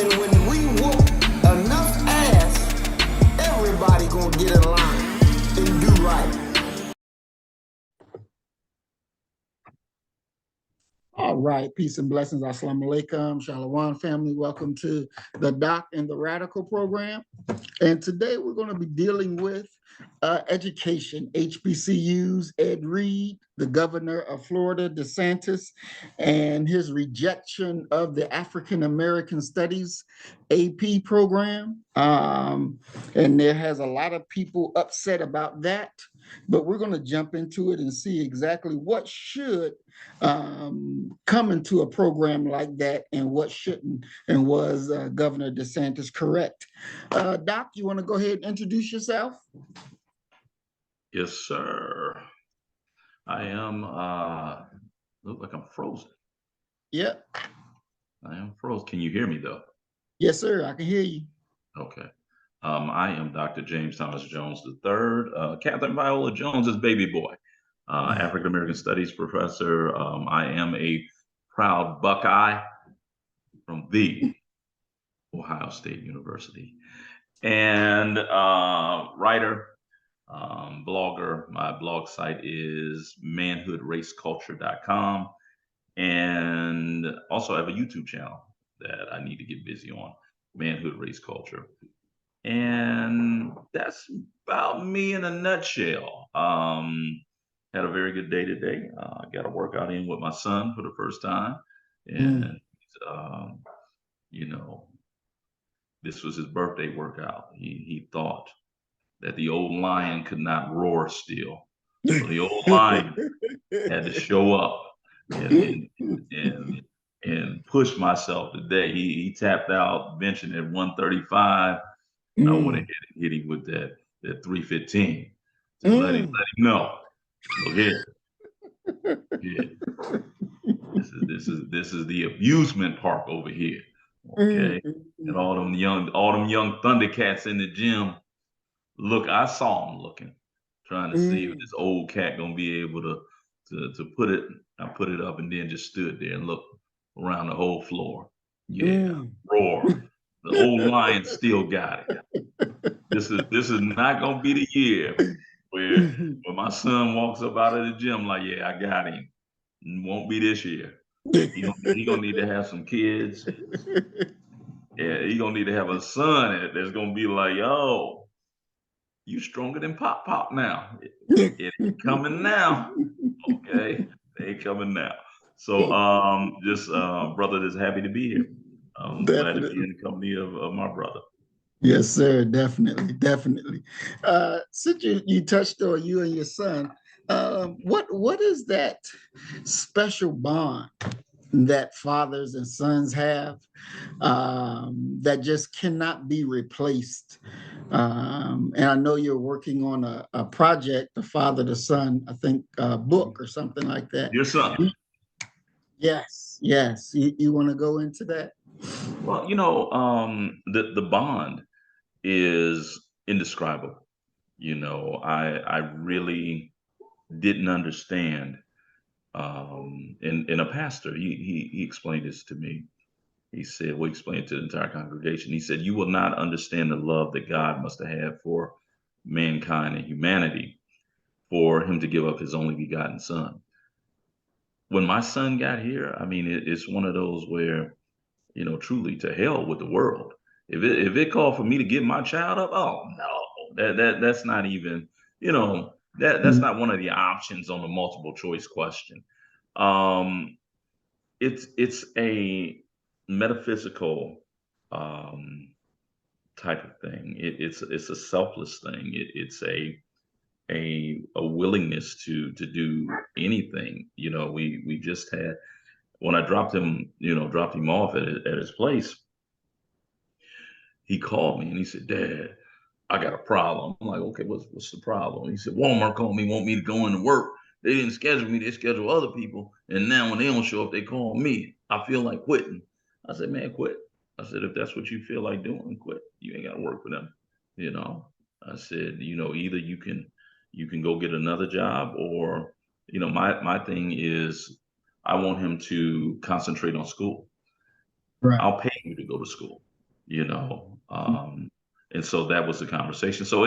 And when we whoop enough ass, everybody gonna get in line and do right. All right, peace and blessings. Assalamu alaikum, Shalom family. Welcome to the Doc and the Radical program. And today we're going to be dealing with education, HBCUs, Ed Reed, the governor of Florida, DeSantis, and his rejection of the African American Studies AP program. And there has a lot of people upset about that, but we're going to jump into it and see exactly what should come into a program like that and what shouldn't, and was Governor DeSantis correct? Doc, you want to go ahead and introduce yourself? Yes, sir. I am, look like I'm frozen. Yep. I am frozen. Can you hear me though? Yes, sir. I can hear you. Okay. I am Dr. James Thomas Jones III. Catherine Viola Jones is baby boy, African American Studies professor. I am a proud Buckeye from the Ohio State University, and writer, blogger. My blog site is manhoodraceculture.com, and also I have a YouTube channel that I need to get busy on, Manhood Race Culture. And that's about me in a nutshell. Had a very good day today. Got a workout in with my son for the first time, and you know, this was his birthday workout. He thought that the old lion could not roar still, so the old lion had to show up and push myself today. He tapped out benching at 135. I went ahead and hit him with that 315 to let him know. Look here. This is the amusement park over here. Okay. And all them young Thundercats in the gym. Look, I saw them looking, trying to see if this old cat gonna be able to put it. I put it up and then just stood there and looked around the whole floor. Yeah, roar. The old lion still got it. This is not gonna be the year where when my son walks up out of the gym like, yeah, I got him. It won't be this year. He gonna need to have some kids. Yeah, he gonna need to have a son that's gonna be like, yo, you stronger than Pop now. It ain't coming now. Okay, it ain't coming now. So just brother that's happy to be here. I'm glad to be in the company of my brother. Yes, sir. Definitely. Since you touched on you and your son, what is that special bond that fathers and sons have that just cannot be replaced? And I know you're working on a project, the father to son, I think, book or something like that. Your son. Yes. You want to go into that? Well, the bond is indescribable. I really didn't understand. And a pastor, he explained this to me. He said, well, he explained it to the entire congregation. He said, you will not understand the love that God must have had for mankind and humanity for him to give up his only begotten son. When my son got here, I mean, it's one of those where, truly to hell with the world. If it called for me to give my child up, oh no, that's not even, that's not one of the options on the multiple choice question. It's a metaphysical type of thing. It's a selfless thing. It's a willingness to do anything. We just had, when I dropped him off at his place, he called me and he said, Dad, I got a problem. I'm like, okay, what's the problem? He said, Walmart called me, want me to go into work. They didn't schedule me, they schedule other people. And now when they don't show up, they call me. I feel like quitting. I said, man, quit. I said, if that's what you feel like doing, quit. You ain't got to work for them. I said, either you can go get another job, or, my thing is I want him to concentrate on school. Right. I'll pay you to go to school. you know. And so that was the conversation. So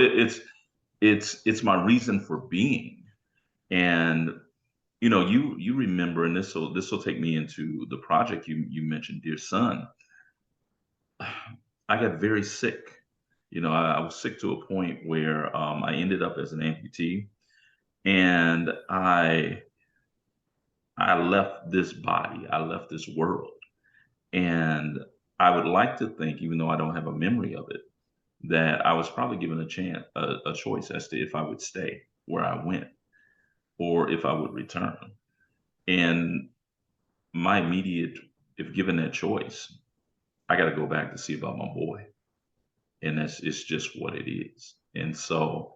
it's my reason for being. And you remember, and this will take me into the project you mentioned, Dear Son. I got very sick. I was sick to a point where I ended up as an amputee, and I left this body, I left this world, and I would like to think, even though I don't have a memory of it, that I was probably given a choice as to if I would stay where I went or if I would return. And my immediate, if given that choice, I got to go back to see about my boy, and it's just what it is. And so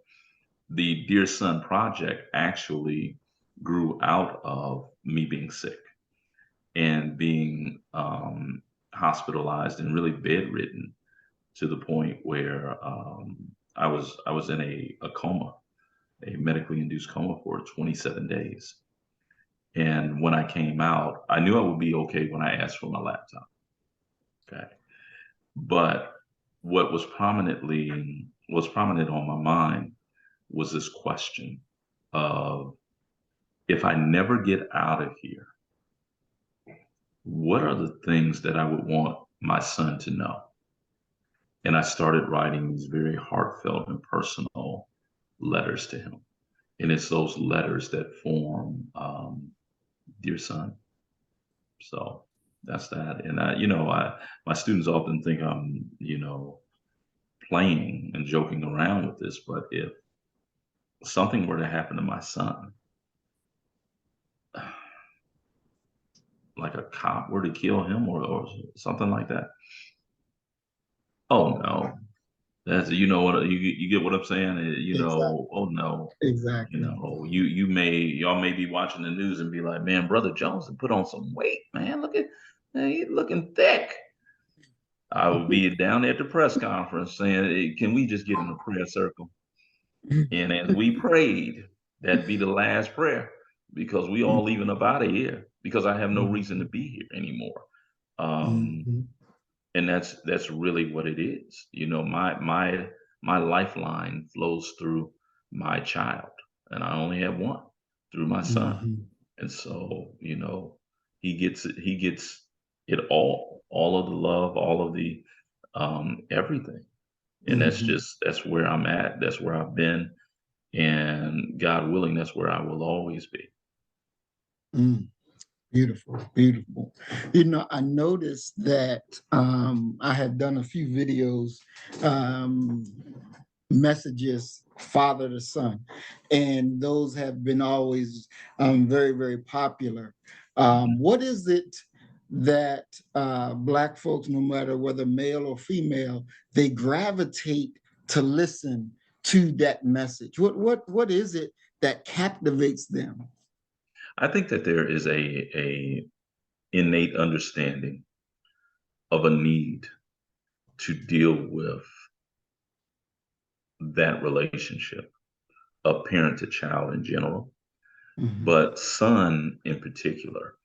the Dear Son project actually grew out of me being sick and being hospitalized and really bedridden to the point where I was in a coma, a medically induced coma for 27 days. And when I came out, I knew I would be okay when I asked for my laptop. Okay. But what was prominent on my mind was this question of, if I never get out of here, what are the things that I would want my son to know? And I started writing these very heartfelt and personal letters to him. And it's those letters that form Dear Son. So that's that. And my students often think I'm, playing and joking around with this, but if something were to happen to my son, like a cop were to kill him or something like that, oh no, that's what you get what I'm saying. Exactly. Oh no, Exactly. y'all may be watching the news and be like, man, Brother Jones has put on some weight, man. Man, he's looking thick. I would be down at the press conference saying, hey, can we just get in a prayer circle? And as we prayed, that'd be the last prayer, because we all leaving up out of here, because I have no reason to be here anymore. Um, Mhm. and that's really what it is. My lifeline flows through my child, and I only have one, through my son. Mhm. And so, he gets it all of the love, all of the everything. And Mhm. that's where I'm at. That's where I've been. And God willing, that's where I will always be. Mm. Beautiful, beautiful. I noticed that I had done a few videos, um, messages, father to son, and those have been always very, very popular. Mhm. What is it that Black folks, no matter whether male or female, they gravitate to listen to that message? What is it that captivates them? I think that there is a innate understanding of a need to deal with that relationship of parent to child in general, Mhm. but son in particular.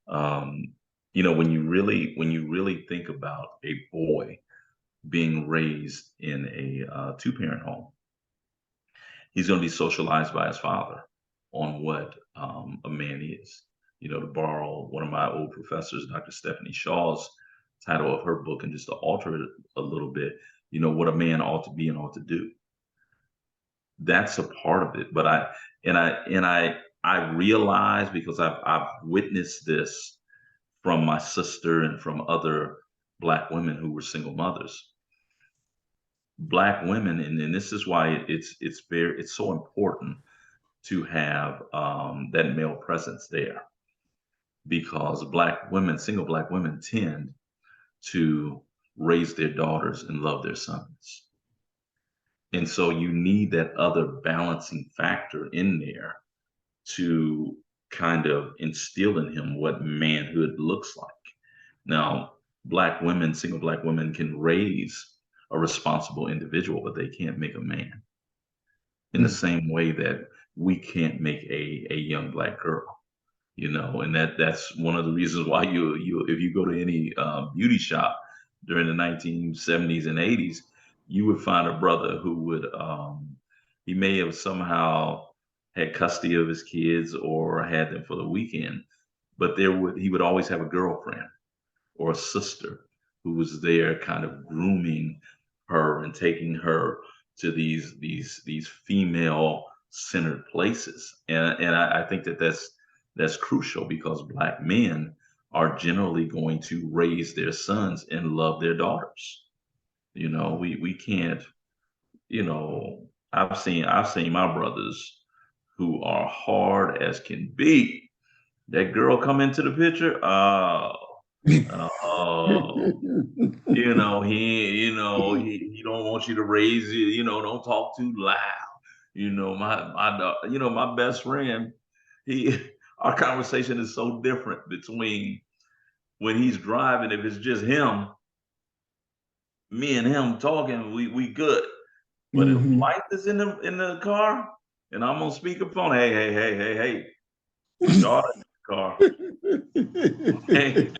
Um, when you really think about a boy being raised in a two-parent home, he's going to be socialized by his father on what a man is. To borrow one of my old professors, Dr. Stephanie Shaw's title of her book, and just to alter it a little bit, what a man ought to be and ought to do. That's a part of it. But I realize, because I've witnessed this from my sister and from other Black women who were single mothers. Black women, and this is why it's so important to have that male presence there, because single Black women tend to raise their daughters and love their sons. And so you need that other balancing factor in there to kind of instill in him what manhood looks like. Now, single Black women can raise a responsible individual, but they can't make a man, in the Mm. same way that we can't make a young Black girl. And that's one of the reasons why you if you go to any beauty shop, during the 1970s and 80s, you would find a brother who would, he may have somehow had custody of his kids or had them for the weekend, but he would always have a girlfriend or a sister who was there kind of grooming her and taking her to these female centered places. And I think that's crucial because black men are generally going to raise their sons and love their daughters. We can't, I've seen my brothers who are hard as can be. That girl come into the picture, oh, he don't want you to raise it, don't talk too loud. My best friend, he our conversation is so different between when he's driving, if it's just him, me and him talking, we good. But if Mhm. life is in the car and I'm on speakerphone, hey, hey, hey, hey, hey, your daughter in the car. Hey,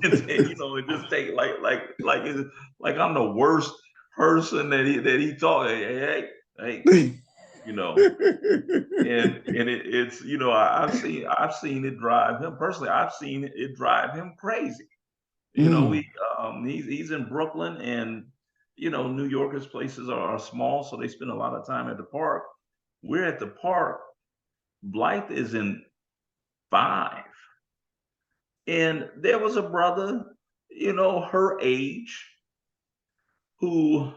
it just take like I'm the worst person that he talk. Hey, hey, hey, hey, you know, and it's I've seen it drive him personally. I've seen it drive him crazy. Mm, He's in Brooklyn, and New Yorkers places are small, so they spend a lot of time at the park. We're at the park. Blythe is in 5, and there was a brother, her age, who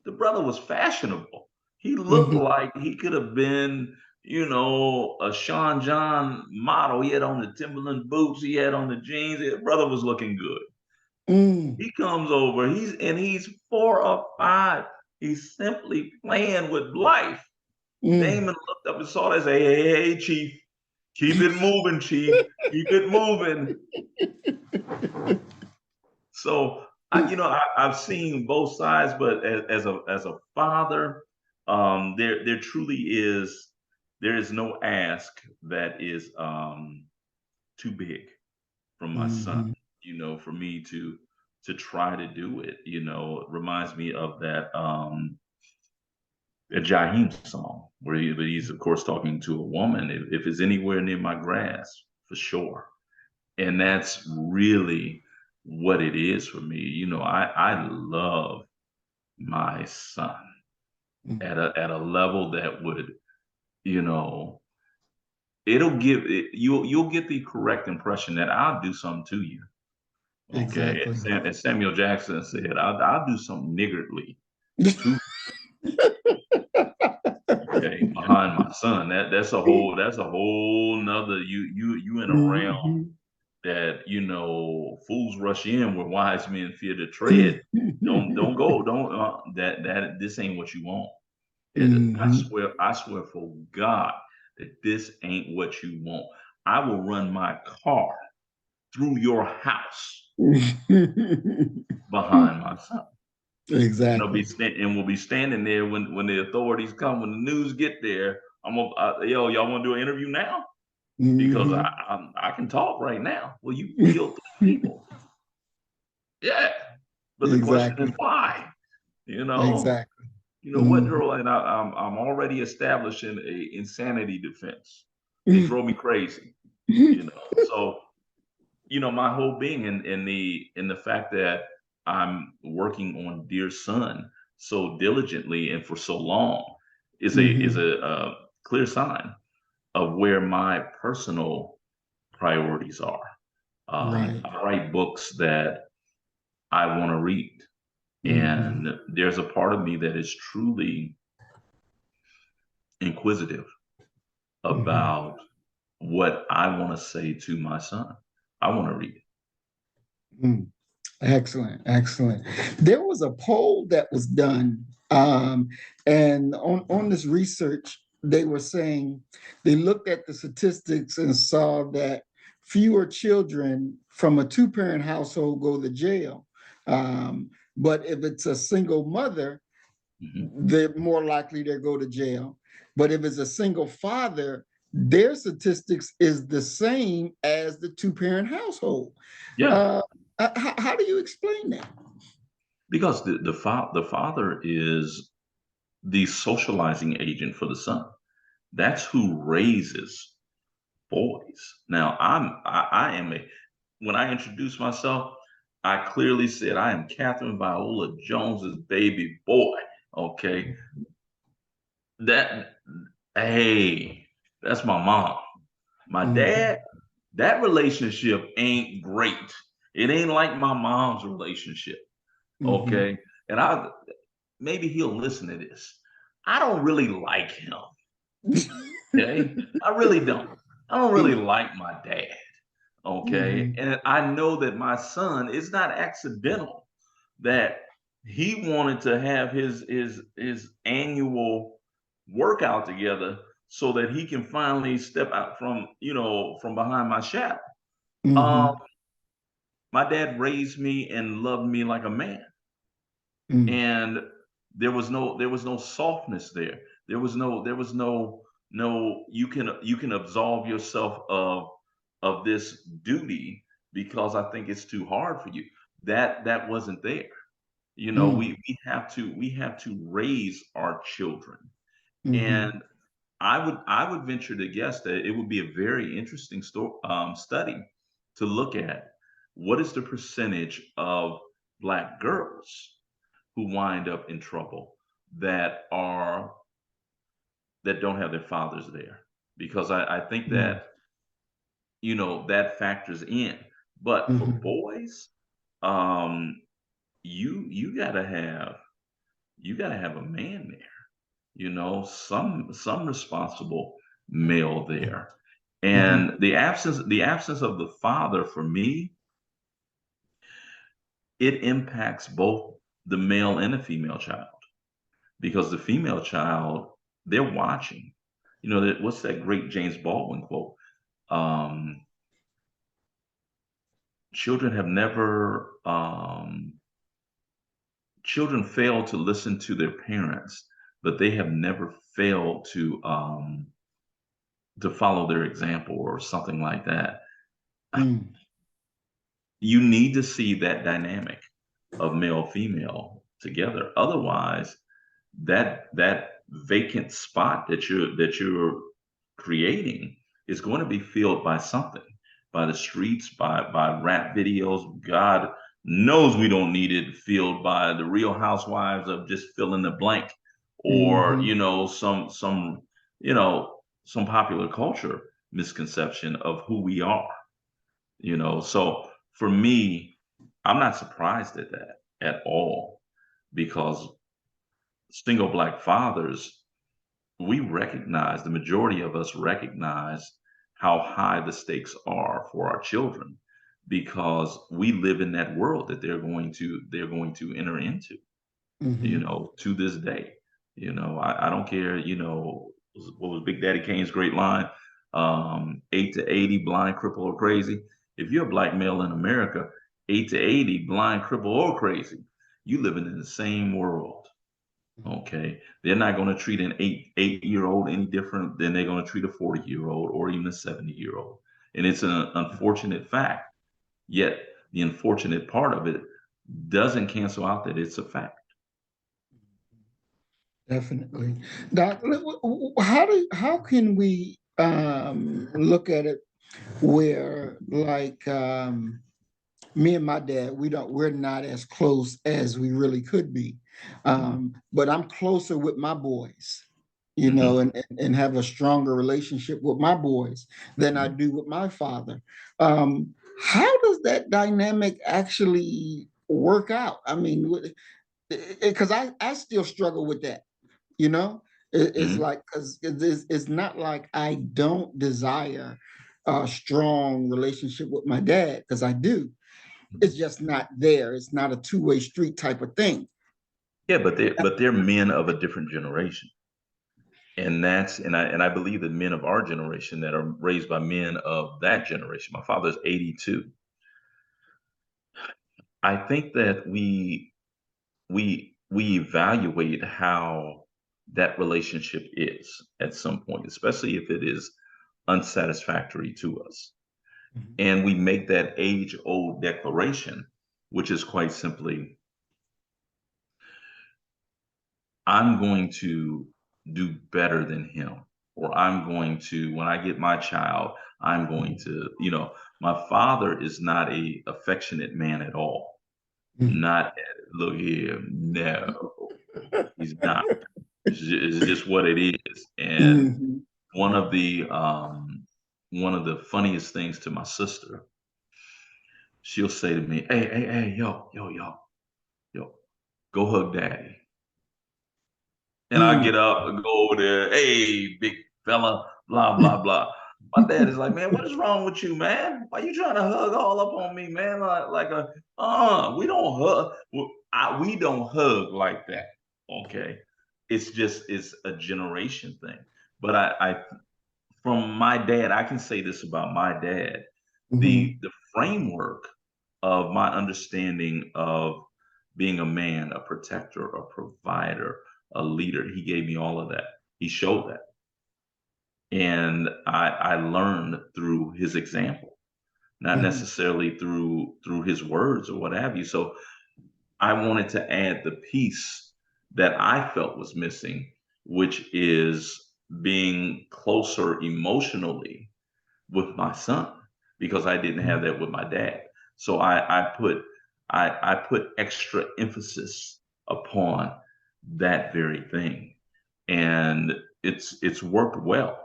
the brother was fashionable. He looked mhm, like he could have been, a Sean John model. He had on the Timberland boots, he had on the jeans. The brother was looking good. mm, He comes over, he's 4 or 5. He's simply playing with life. mm. Damon looked up and saw that and said, hey, hey, hey, Chief, keep it moving, Chief. Keep it moving. So I've seen both sides, but as a father, there is no ask that is too big from my son. Mhm, For me to try to do it. It reminds me of that a Jaheim song where but he's of course talking to a woman. If it's anywhere near my grass, for sure. And that's really what it is for me. I love my son mm. at a level that would, you know, you'll get the correct impression that I'll do something to you. Okay. Exactly. As Samuel Jackson said, I'll do something niggardly to okay behind my son. That's a whole nother you in a realm Mhm. that fools rush in where wise men fear to tread. Don't go. Don't that this ain't what you want. Mhm. I swear for God that this ain't what you want. I will run my car through your house behind my son. Exactly. And we'll be standing there when the authorities come, when the news get there. Y'all want to do an interview now? Because Mhm. I can talk right now. Well, you killed 3 people. Yeah, but the question is Exactly. why? You know, Exactly. what Mhm. drove, and I'm already establishing a insanity defense. They drove me crazy. So my whole being in the fact that I'm working on Dear Son so diligently and for so long is Mhm. a clear sign of where my personal priorities are. Right. I write books that I want to read, Mhm. and there's a part of me that is truly inquisitive Mhm. about what I want to say to my son. I want to read it. Mm. Excellent, excellent. There was a poll that was done, and on this research, they were saying they looked at the statistics and saw that fewer children from a two-parent household go to jail. But if it's a single mother, Mhm. they're more likely to go to jail. But if it's a single father, their statistics is the same as the two-parent household. Yeah. Uh, how do you explain that? Because the father is the socializing agent for the son. That's who raises boys. Now I am a when I introduced myself, I clearly said I am Catherine Viola Jones's baby boy. Okay. That hey, that's my mom. My Mhm. dad, that relationship ain't great. It ain't like my mom's relationship. Mhm. Okay. And I maybe he'll listen to this. I don't really like him. Okay. I really don't. I don't really like my dad. Okay. Mhm. And I know that my son is not accidental that he wanted to have his annual workout together so that he can finally step out from from behind my shadow. Um, Mhm. my dad raised me and loved me like a man, Mhm. and there was no softness there. There was no you can absolve yourself of this duty because I think it's too hard for you. That wasn't there. Mhm. We have to raise our children. And Mhm. I would venture to guess that it would be a very interesting study to look at what is the percentage of black girls who wind up in trouble that are that don't have their fathers there, because I think Mhm. that that factors in. But for Mhm. boys, um, you gotta have a man there. Some responsible male there. Mhm. And the absence of the father for me, it impacts both the male and the female child, because the female child, they're watching. What's that great James Baldwin quote? Um, children have never children fail to listen to their parents, but they have never failed to follow their example, or something like that. Mhm. You need to see that dynamic of male female together. Otherwise, that vacant spot that you're creating is going to be filled by something, by the streets, by rap videos. God knows we don't need it filled by the Real Housewives of just fill in the blank, or Mhm. some popular culture misconception of who we are. So for me, I'm not surprised at that at all, because single black fathers, we recognize, the majority of us recognize how high the stakes are for our children, because we live in that world that they're going to enter into, Mhm. to this day. I don't care, what was Big Daddy Kane's great line? 8 to 80, blind, cripple, or crazy. If you're a black male in America, 8 to 80, blind, cripple, or crazy, you living in the same world. Okay. They're not going to treat an eight-year old any different than they're going to treat a 40-year-old or even a 70-year-old. And it's an unfortunate fact. Yet the unfortunate part of it doesn't cancel out that it's a fact. Definitely. Doc, how can we look at it where, like, me and my dad, we're not as close as we really could be. But I'm closer with my boys, Hmm. and have a stronger relationship with my boys than I do with my father. How does that dynamic actually work out? I mean, because I still struggle with that, you know? It's Hmm. like, because it's not like I don't desire a strong relationship with my dad, because I do. It's just not there. It's not a two-way street type of thing. Yeah, but they're men of a different generation. And I believe that men of our generation that are raised by men of that generation. My father's 82. I think that we evaluate how that relationship is at some point, especially if it is unsatisfactory to us. Mhm. And we make that age old declaration, which is quite simply, I'm going to do better than him, or I'm going to, when I get my child, I'm going to, my father is not a affectionate man at all. Not, look here, no, he's not. It's just what it is. And Mhm. one of the one of the funniest things to my sister, she'll say to me, "Hey, hey, hey, yo, go hug daddy." And I Mm. get up and go over there, "Hey, big fella, blah blah blah." My dad is like, "Man, what is wrong with you, man? Why you trying to hug all up on me, man? We don't hug. We don't hug like that. Okay, it's a generation thing. But from my dad, I can say this about my dad: Mhm. the framework of my understanding of being a man, a protector, a provider, a leader. He gave me all of that. He showed that. And I learned through his example, not Mhm. necessarily through his words or what have you. So I wanted to add the piece that I felt was missing, which is being closer emotionally with my son, because I didn't have that with my dad. So I put extra emphasis upon that very thing, and it's worked well.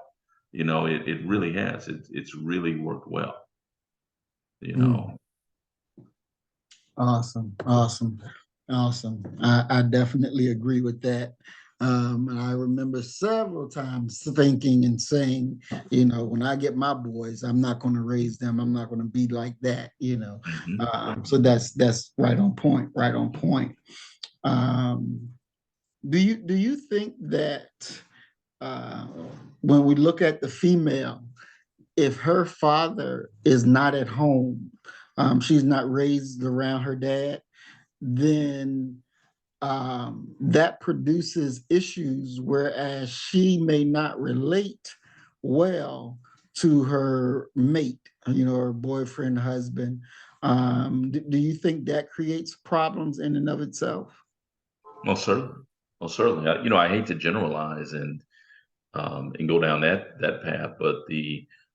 It really has. It's really worked well. You Mm. know. Awesome, awesome, awesome. I definitely agree with that. And I remember several times thinking and saying, when I get my boys, I'm not going to raise them. I'm not going to be like that. Mhm. So that's right on point, right on point. Um, do you think that uh, when we look at the female, if her father is not at home, she's not raised around her dad, then that produces issues, whereas she may not relate well to her mate, her boyfriend, husband. Do you think that creates problems in and of itself? Most certainly. Most certainly. I hate to generalize and go down that path. But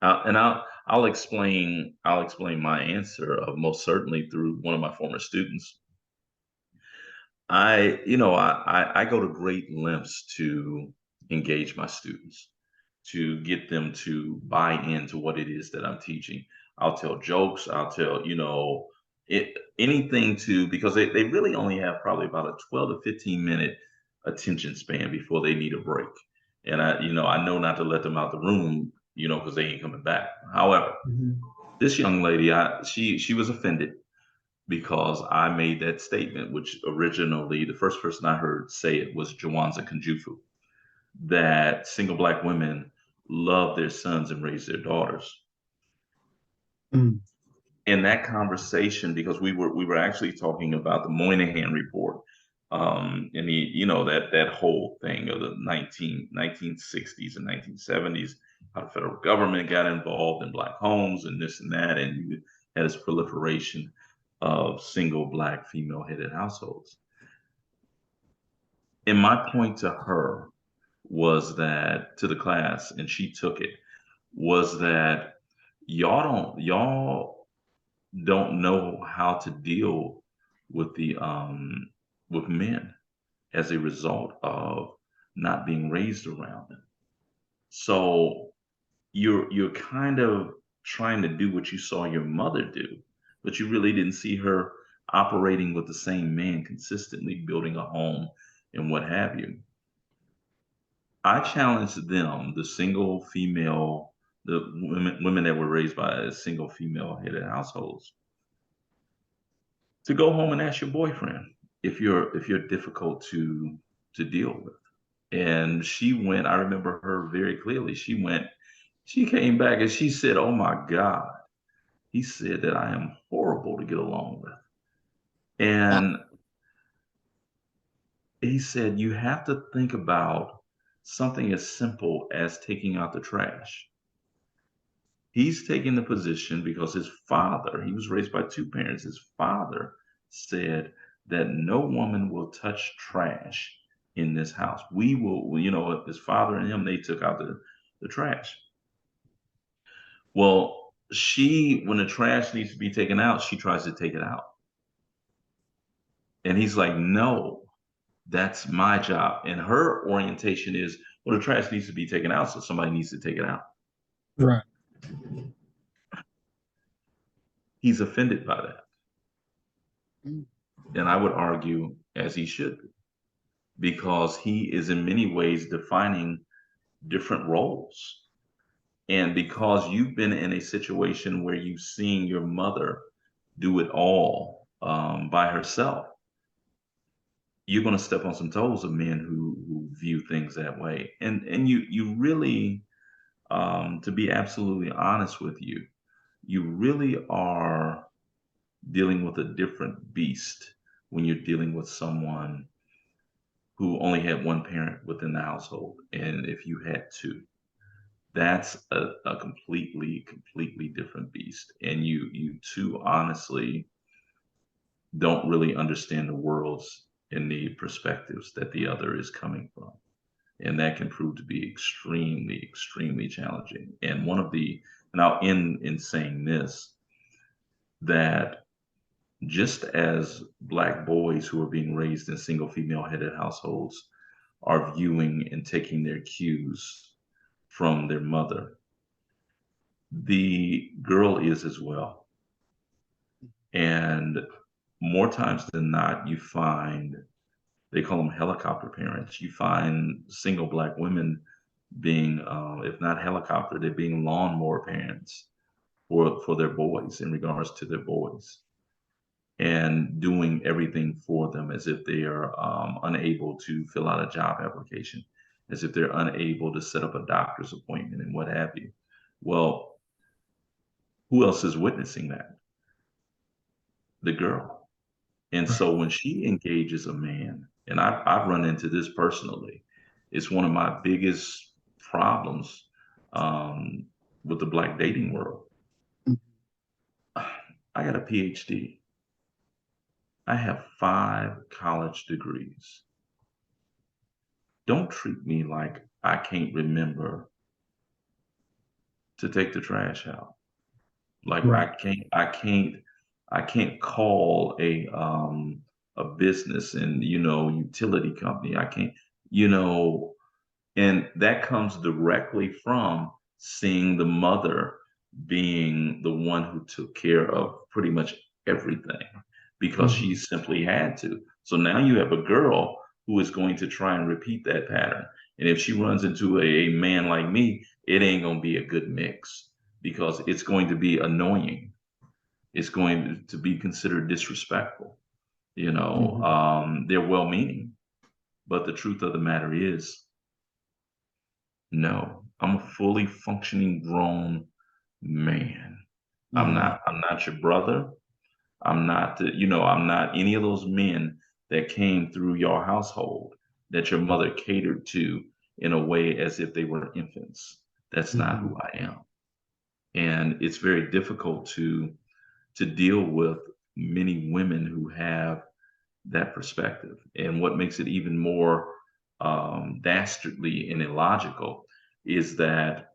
I'll explain my answer of most certainly through one of my former students. I go to great lengths to engage my students, to get them to buy into what it is that I'm teaching. I'll tell jokes. I'll tell anything to, because they really only have probably about a 12 to 15 minute attention span before they need a break. And I know not to let them out the room, because they ain't coming back. However, Mhm. this young lady, she was offended because I made that statement, which originally the first person I heard say it was Jawanza Kunjufu, that single black women love their sons and raise their daughters. Mm. In that conversation, because we were actually talking about the Moynihan report, and that whole thing of the 1960s and 1970s, how the federal government got involved in black homes and this and that, and you had this proliferation of single black female headed households. And my point to her was that, to the class, and she took it, was that y'all don't know how to deal with the with men as a result of not being raised around them. So you're kind of trying to do what you saw your mother do, but you really didn't see her operating with the same man consistently, building a home and what have you. I challenged them, the women that were raised by single female headed households, to go home and ask your boyfriend if you're difficult to deal with. And she went, I remember her very clearly. She came back and she said, "Oh my God." He said that I am horrible to get along with. Uh, And he said, you have to think about something as simple as taking out the trash. He's taking the position because his father, he was raised by two parents, his father said that no woman will touch trash in this house. We will, his father and him, they took out the trash. Well, when the trash needs to be taken out, she tries to take it out. And he's like, no, that's my job. And her orientation is, well, the trash needs to be taken out, so somebody needs to take it out. Right. He's offended by that. Mm. And I would argue, as he should be, because he is in many ways defining different roles. And because you've been in a situation where you've seen your mother do it all by herself, you're going to step on some toes of men who view things that way. And you really, to be absolutely honest with you, you really are dealing with a different beast when you're dealing with someone who only had one parent within the household. And if you had two, that's a completely different beast. And you two honestly don't really understand the worlds and the perspectives that the other is coming from. And that can prove to be extremely challenging. And and I'll end in saying this, that just as Black boys who are being raised in single female headed households are viewing and taking their cues from their mother, the girl is as well. And more times than not, you find, they call them helicopter parents. You find single Black women being, if not helicopter, they're being lawnmower parents for their boys, in regards to their boys, and doing everything for them, as if they are unable to fill out a job application, as if they're unable to set up a doctor's appointment and what have you. Well, who else is witnessing that? The girl. And Right. so when she engages a man, and I've run into this personally, it's one of my biggest problems um, with the Black dating world. Mm. I got a PhD. I have 5 college degrees. Don't treat me like I can't remember to take the trash out. Like Right. I can't call a business and utility company. I can't, you know, and that comes directly from seeing the mother being the one who took care of pretty much everything because she Mhm. simply had to. So now you have a girl who is going to try and repeat that pattern. And if she runs into a man like me, it ain't going to be a good mix because it's going to be annoying. It's going to be considered disrespectful. Mhm. They're well meaning, but the truth of the matter is, no, I'm a fully functioning grown man. Mhm. I'm not your brother. I'm not any of those men that came through your household that your mother catered to in a way as if they were infants. That's not who Mhm. I am. And it's very difficult to deal with many women who have that perspective. And what makes it even more dastardly and illogical is that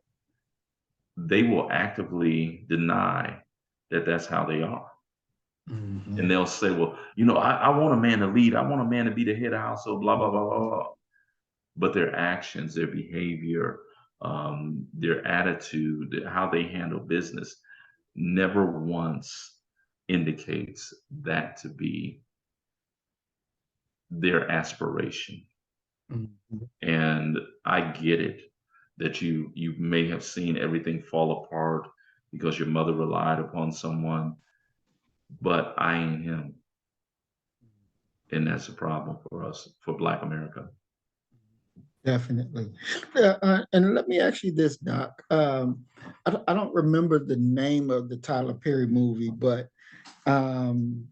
they will actively deny that that's how they are. And Mhm. they'll say, well, I want a man to lead. I want a man to be the head of the household, blah, blah, blah, blah, blah. But their actions, their behavior, their attitude, how they handle business never once indicates that to be their aspiration. Mhm. And I get it that you may have seen everything fall apart because your mother relied upon someone, but I ain't him. And that's a problem for us, for Black America. Definitely. Yeah, and let me ask you this, Doc. I don't remember the name of the Tyler Perry movie, but um,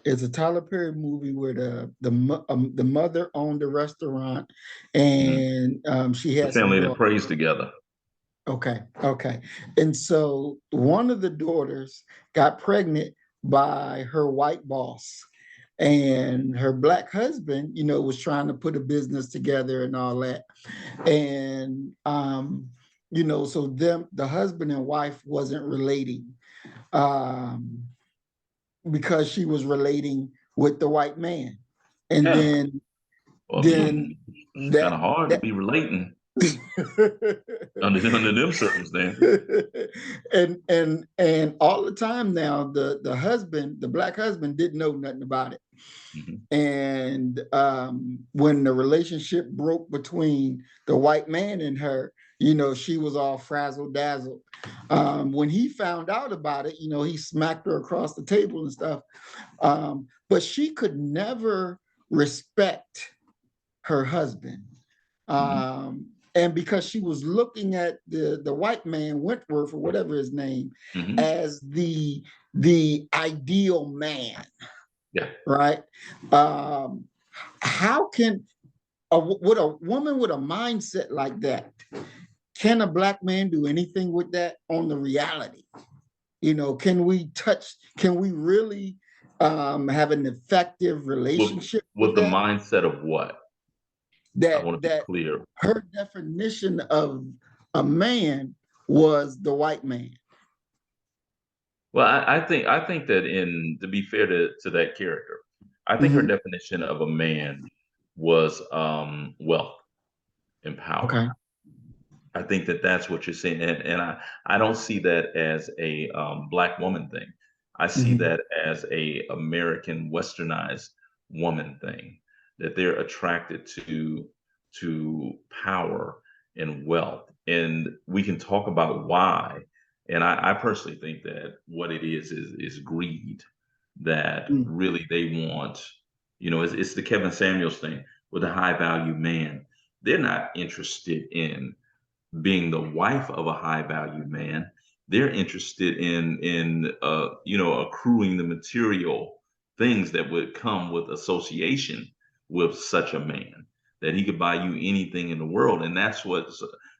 it's a Tyler Perry movie where the mother owned a restaurant, Mhm. and she The had some family that daughters. prays together. Okay, okay. And so one of the daughters got pregnant by her white boss. and her black husband, was trying to put a business together and all that. And so the husband and wife wasn't relating, um, because she was relating with the white man. And Yeah. then Well, I then mean, it's kind that of hard to that be relating under them circumstances. and all the time now, the husband, the black husband, didn't know nothing about it. Mhm. And when the relationship broke between the white man and her, she was all frazzled dazzled. When he found out about it, he smacked her across the table and stuff. But she could never respect her husband. Mhm. And because she was looking at the white man, Wentworth, or whatever his name, Mhm. as the ideal man, Yeah. right? How can would a woman with a mindset like that, can a black man do anything with that on the reality? Can we really have an effective relationship With with the that? mindset of what? I That want to be that clear. her definition of a man was the white man. Well, I think that, in to be fair to that character, I think her Mhm. definition of a man was wealth and power. Okay. I think that that's what you're saying, and I don't see that as a black woman thing. I see Mhm. that as a American westernized woman thing. That they're attracted to power and wealth, and we can talk about why. And I personally think that what it is greed. That Mm. really they want, it's the Kevin Samuels thing with the high value man. They're not interested in being the wife of a high value man. They're interested in accruing the material things that would come with association with such a man, that he could buy you anything in the world. And that's what,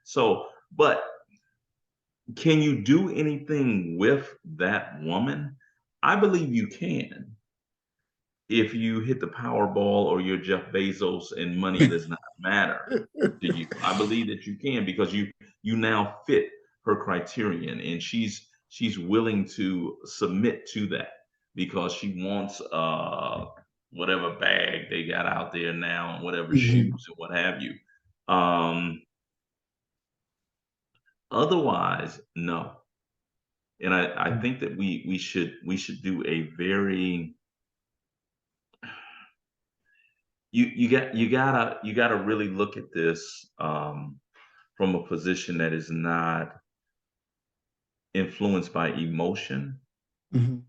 so, but can you do anything with that woman? I believe you can, if you hit the Powerball or you're Jeff Bezos and money does not matter to you. I believe that you can, because you now fit her criterion, and she's willing to submit to that because she wants whatever bag they got out there now, and whatever Mhm. shoes and what have you. Um Otherwise, no. And I think that we should do a very, you gotta really look at this from a position that is not influenced by emotion, Mhm.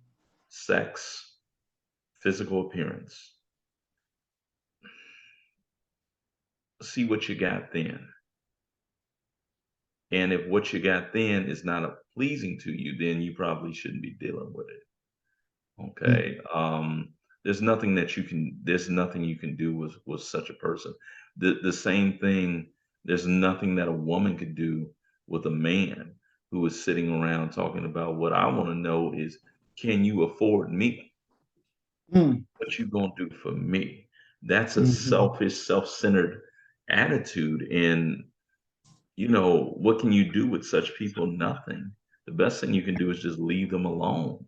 sex, physical appearance. See what you got then. And if what you got then is not pleasing to you, then you probably shouldn't be dealing with it. Mhm. Okay. There's nothing you can do with such a person. The same thing, there's nothing that a woman could do with a man who is sitting around talking about, what I want to know is, can you afford me? Mhm. What you gonna do for me? That's a Mhm. selfish, self-centered attitude. And what can you do with such people? Nothing. The best thing you can do is just leave them alone,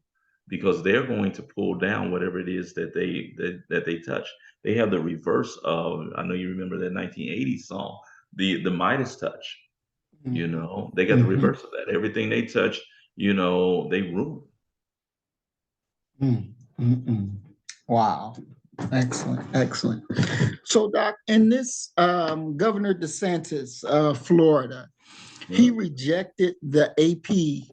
because they're going to pull down whatever it is that they touch. They have the reverse of, I know you remember that 1980s song, the Midas touch. They got the Mhm. reverse of that. Everything they touch, they ruin. Mhm. Mhm. Wow. Excellent. Excellent. So, Doc, in this Governor DeSantis of Florida, he Mhm. rejected the AP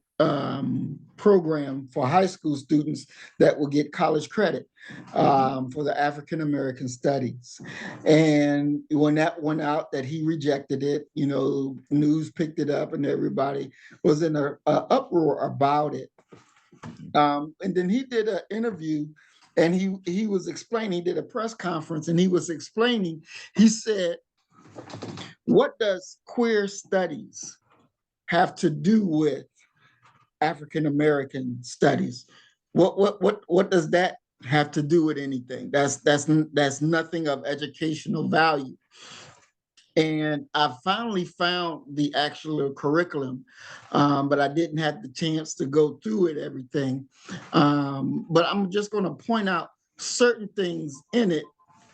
program for high school students that will get college credit Mhm. for the African American studies. And when that went out, that he rejected it, news picked it up, and everybody was in a uproar about it. Mhm. And then he did an interview, and he was explaining. He did a press conference, and he was explaining. He said, "What does queer studies have to do with African American studies? What does that have to do with anything. That's nothing of educational value. And I finally found the actual curriculum, but I didn't have the chance to go through it, everything. But I'm just going to point out certain things in it.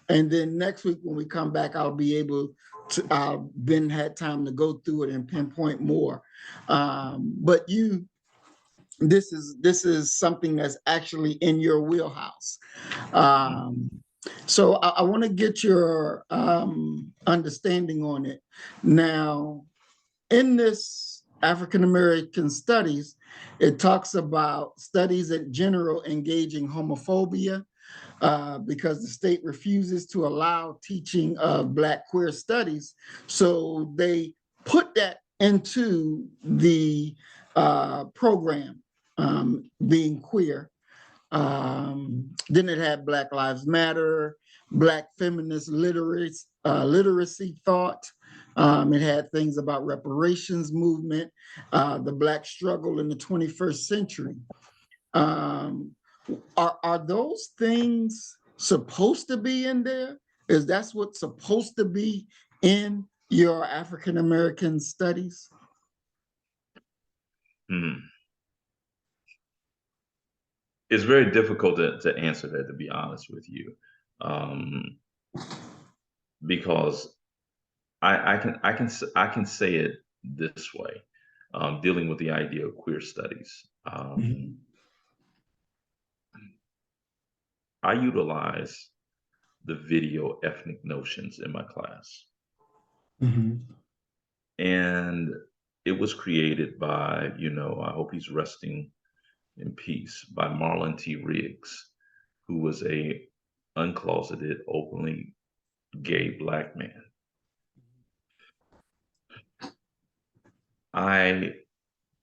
And then next week when we come back, I'll be able to, I'll then had time to go through it and pinpoint more. But this is something that's actually in your wheelhouse. Um, so I want to get your understanding on it. Now, in this African American studies, it talks about studies in general engaging homophobia because the state refuses to allow teaching of Black queer studies. So they put that into the program, being queer. Then it had Black Lives Matter, Black feminist literacy thought. It had things about reparations movement, the Black struggle in the 21st century. Um, are those things supposed to be in there? Is that's what's supposed to be in your African American studies? Hmm. It's very difficult to answer that, to be honest with you, um, because I can say it this way, dealing with the idea of queer studies. Mhm. I utilize the video ethnic notions in my class, Mhm. and it was created by, I hope he's resting in peace, by Marlon T. Riggs, who was a uncloseted, openly gay Black man. I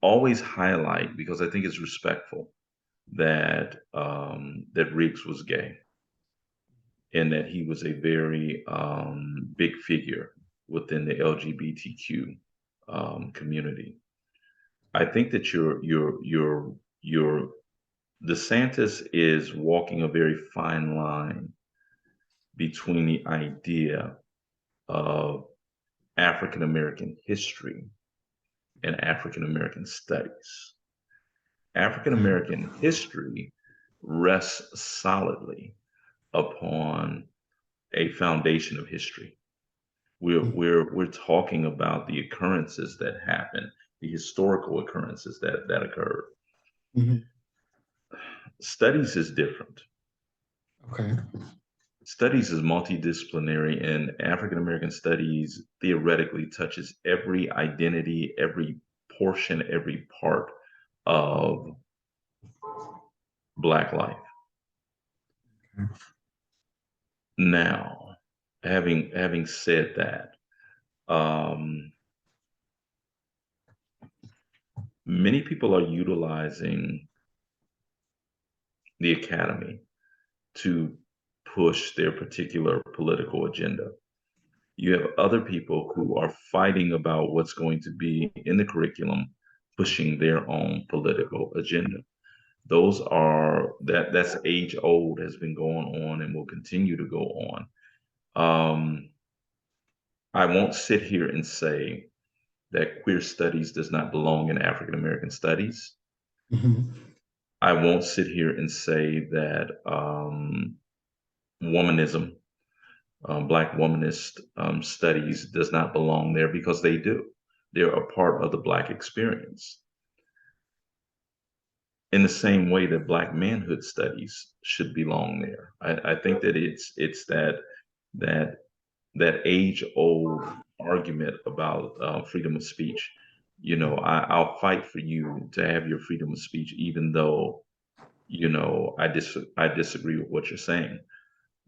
always highlight, because I think it's respectful, that Riggs was gay and that he was a very big figure within the LGBTQ community. I think that your DeSantis is walking a very fine line between the idea of African American history and African American studies. African American history rests solidly upon a foundation of history. We're talking about the occurrences that happened, the historical occurrences that occurred. Mhm. Studies is different. Okay. Studies is multidisciplinary, and African American studies theoretically touches every identity, every portion, every part of Black life. Now, having said that, um, many people are utilizing the academy to push their particular political agenda. You have other people who are fighting about what's going to be in the curriculum, pushing their own political agenda. That's age old, has been going on and will continue to go on. Um, I won't sit here and say that queer studies does not belong in African American studies. Mhm. I won't sit here and say that womanism, Black womanist studies does not belong there, because they do. They're a part of the Black experience. In the same way that Black manhood studies should belong there. I think that it's that that age old argument about freedom of speech. I'll fight for you to have your freedom of speech, even though I disagree with what you're saying.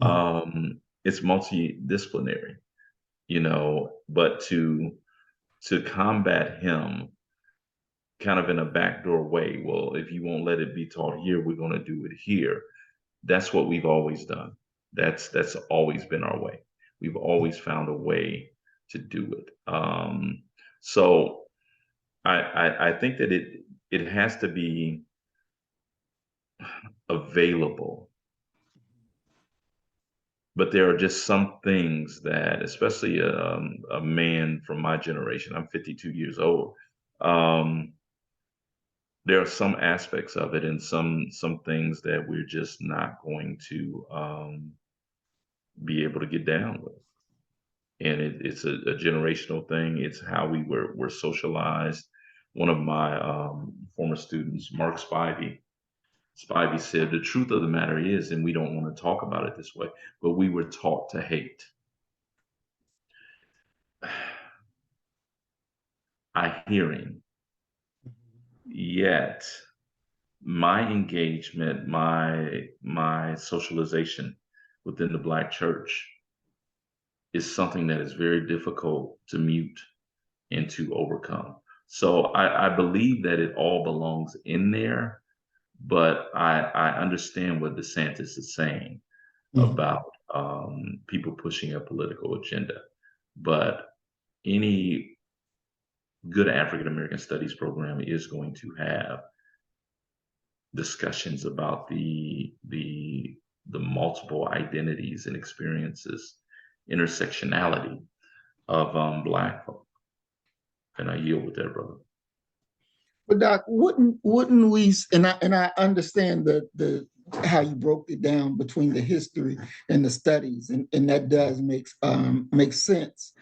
Mhm. It's multidisciplinary, but to combat him kind of in a backdoor way. Well, if you won't let it be taught here, we're going to do it here. That's what we've always done. That's always been our way. We've always found a way to do it. So I think that it has to be available but there are just some things that, especially a man from my generation, I'm 52 years old. Um, there are some aspects of it and some things that we're just not going to be able to get down with. And it's a generational thing. It's how were socialized. One of my former students, Mark Spivey said, the truth of the matter is, and we don't want to talk about it this way, but we were taught to hate. I hear him. Yet my engagement, my socialization within the Black church is something that is very difficult to mute and to overcome. So I believe that it all belongs in there, but I understand what DeSantis is saying Mhm. about people pushing a political agenda. But any good African American studies program is going to have discussions about the multiple identities and experiences, intersectionality of Black folk. And I yield with that, brother. But Doc, wouldn't we? And I understand the how you broke it down between the history and the studies, and that does make sense.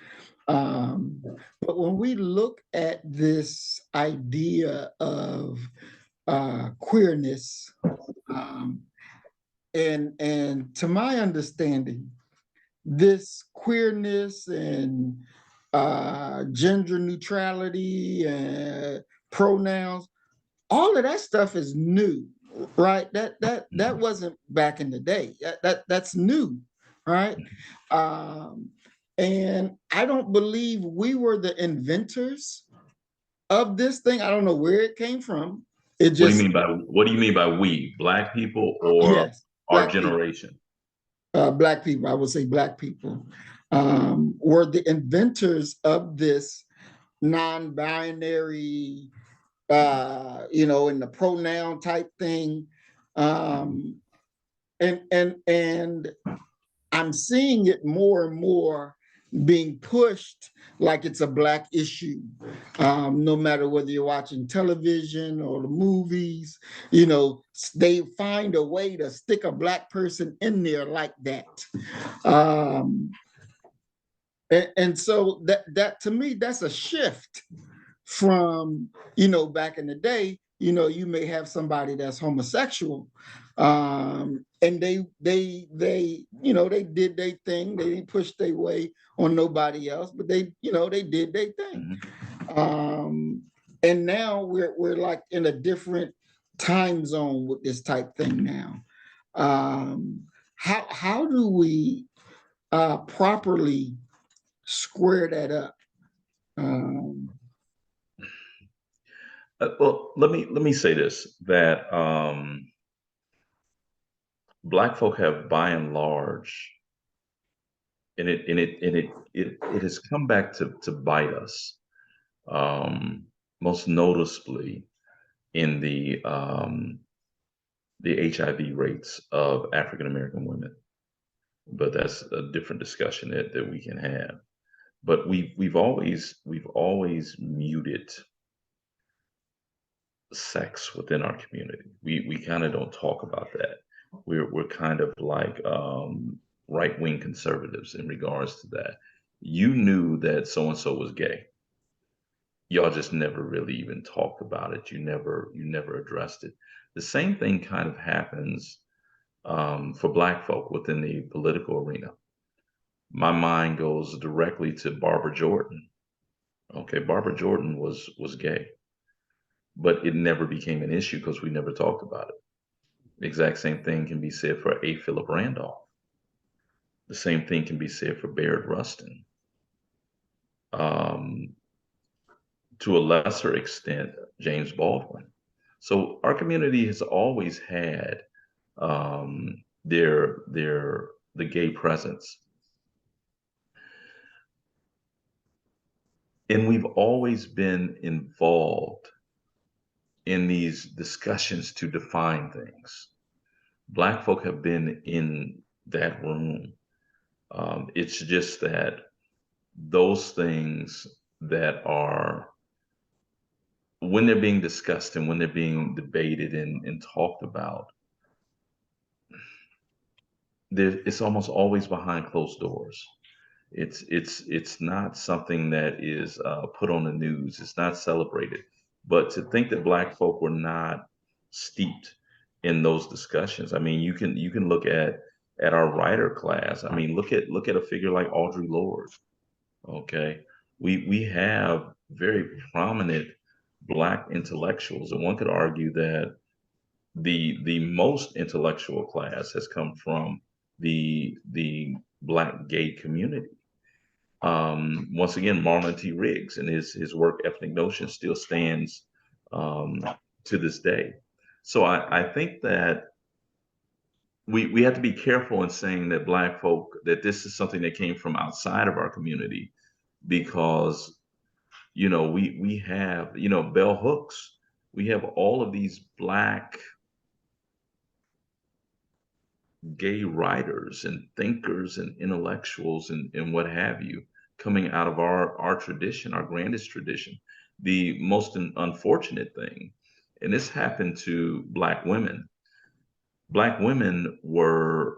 Um, but when we look at this idea of queerness, um, and to my understanding, this queerness and gender neutrality and pronouns, all of that stuff is new, right? That Mhm. wasn't back in the day. That's new, right? Um, and I don't believe we were the inventors of this thing. I don't know where it came from. It just What do you mean by we? Black people or yes, our black people, generation? black people. I would say black people were the inventors of this non-binary, in the pronoun type thing. Um, and I'm seeing it more and more being pushed like it's a black issue. No matter whether you're watching television or the movies, they find a way to stick a black person in there like that. Um, and so that to me, that's a shift from, back in the day. You may have somebody that's homosexual, and they did their thing. They didn't push their way on nobody else, but they did their thing. Mhm. um and now we're like in a different time zone with this type thing now. How do we properly square that up? um Well, let me say this, that Black folk have, by and large, and it has come back to bite us, most noticeably in the HIV rates of African American women. But that's a different discussion that we can have. But we've always muted sex within our community. We kind of don't talk about that. We're kind of like right wing conservatives in regards to that. You knew that so and so was gay. Y'all just never really even talked about it. You never addressed it. The same thing kind of happens for Black folk within the political arena. My mind goes directly to Barbara Jordan. Okay, Barbara Jordan was gay, but it never became an issue because we never talked about it. The exact same thing can be said for A. Philip Randolph. The same thing can be said for Baird Rustin. Um, to a lesser extent, James Baldwin. So our community has always had the gay presence, and we've always been involved in these discussions to define things. Black folk have been in that room It's just that those things that are, when they're being discussed and when they're being debated and talked about, it's almost always behind closed doors. It's not something that is put on the news. It's not celebrated. But to think that Black folk were not steeped in those discussions, I mean, you can look at our writer class. I mean, look at a figure like Audre Lorde. Okay, we have very prominent Black intellectuals, and one could argue that the most intellectual class has come from the Black gay community. Once again, Marlon T. Riggs and his work Ethnic Notion still stands um, to this day. So I think that we have to be careful in saying that Black folk, that this is something that came from outside of our community, because we have, bell hooks, we have all of these Black gay writers and thinkers and intellectuals and what have you, coming out of our tradition, our grandest tradition. The most unfortunate thing, and this happened to Black women were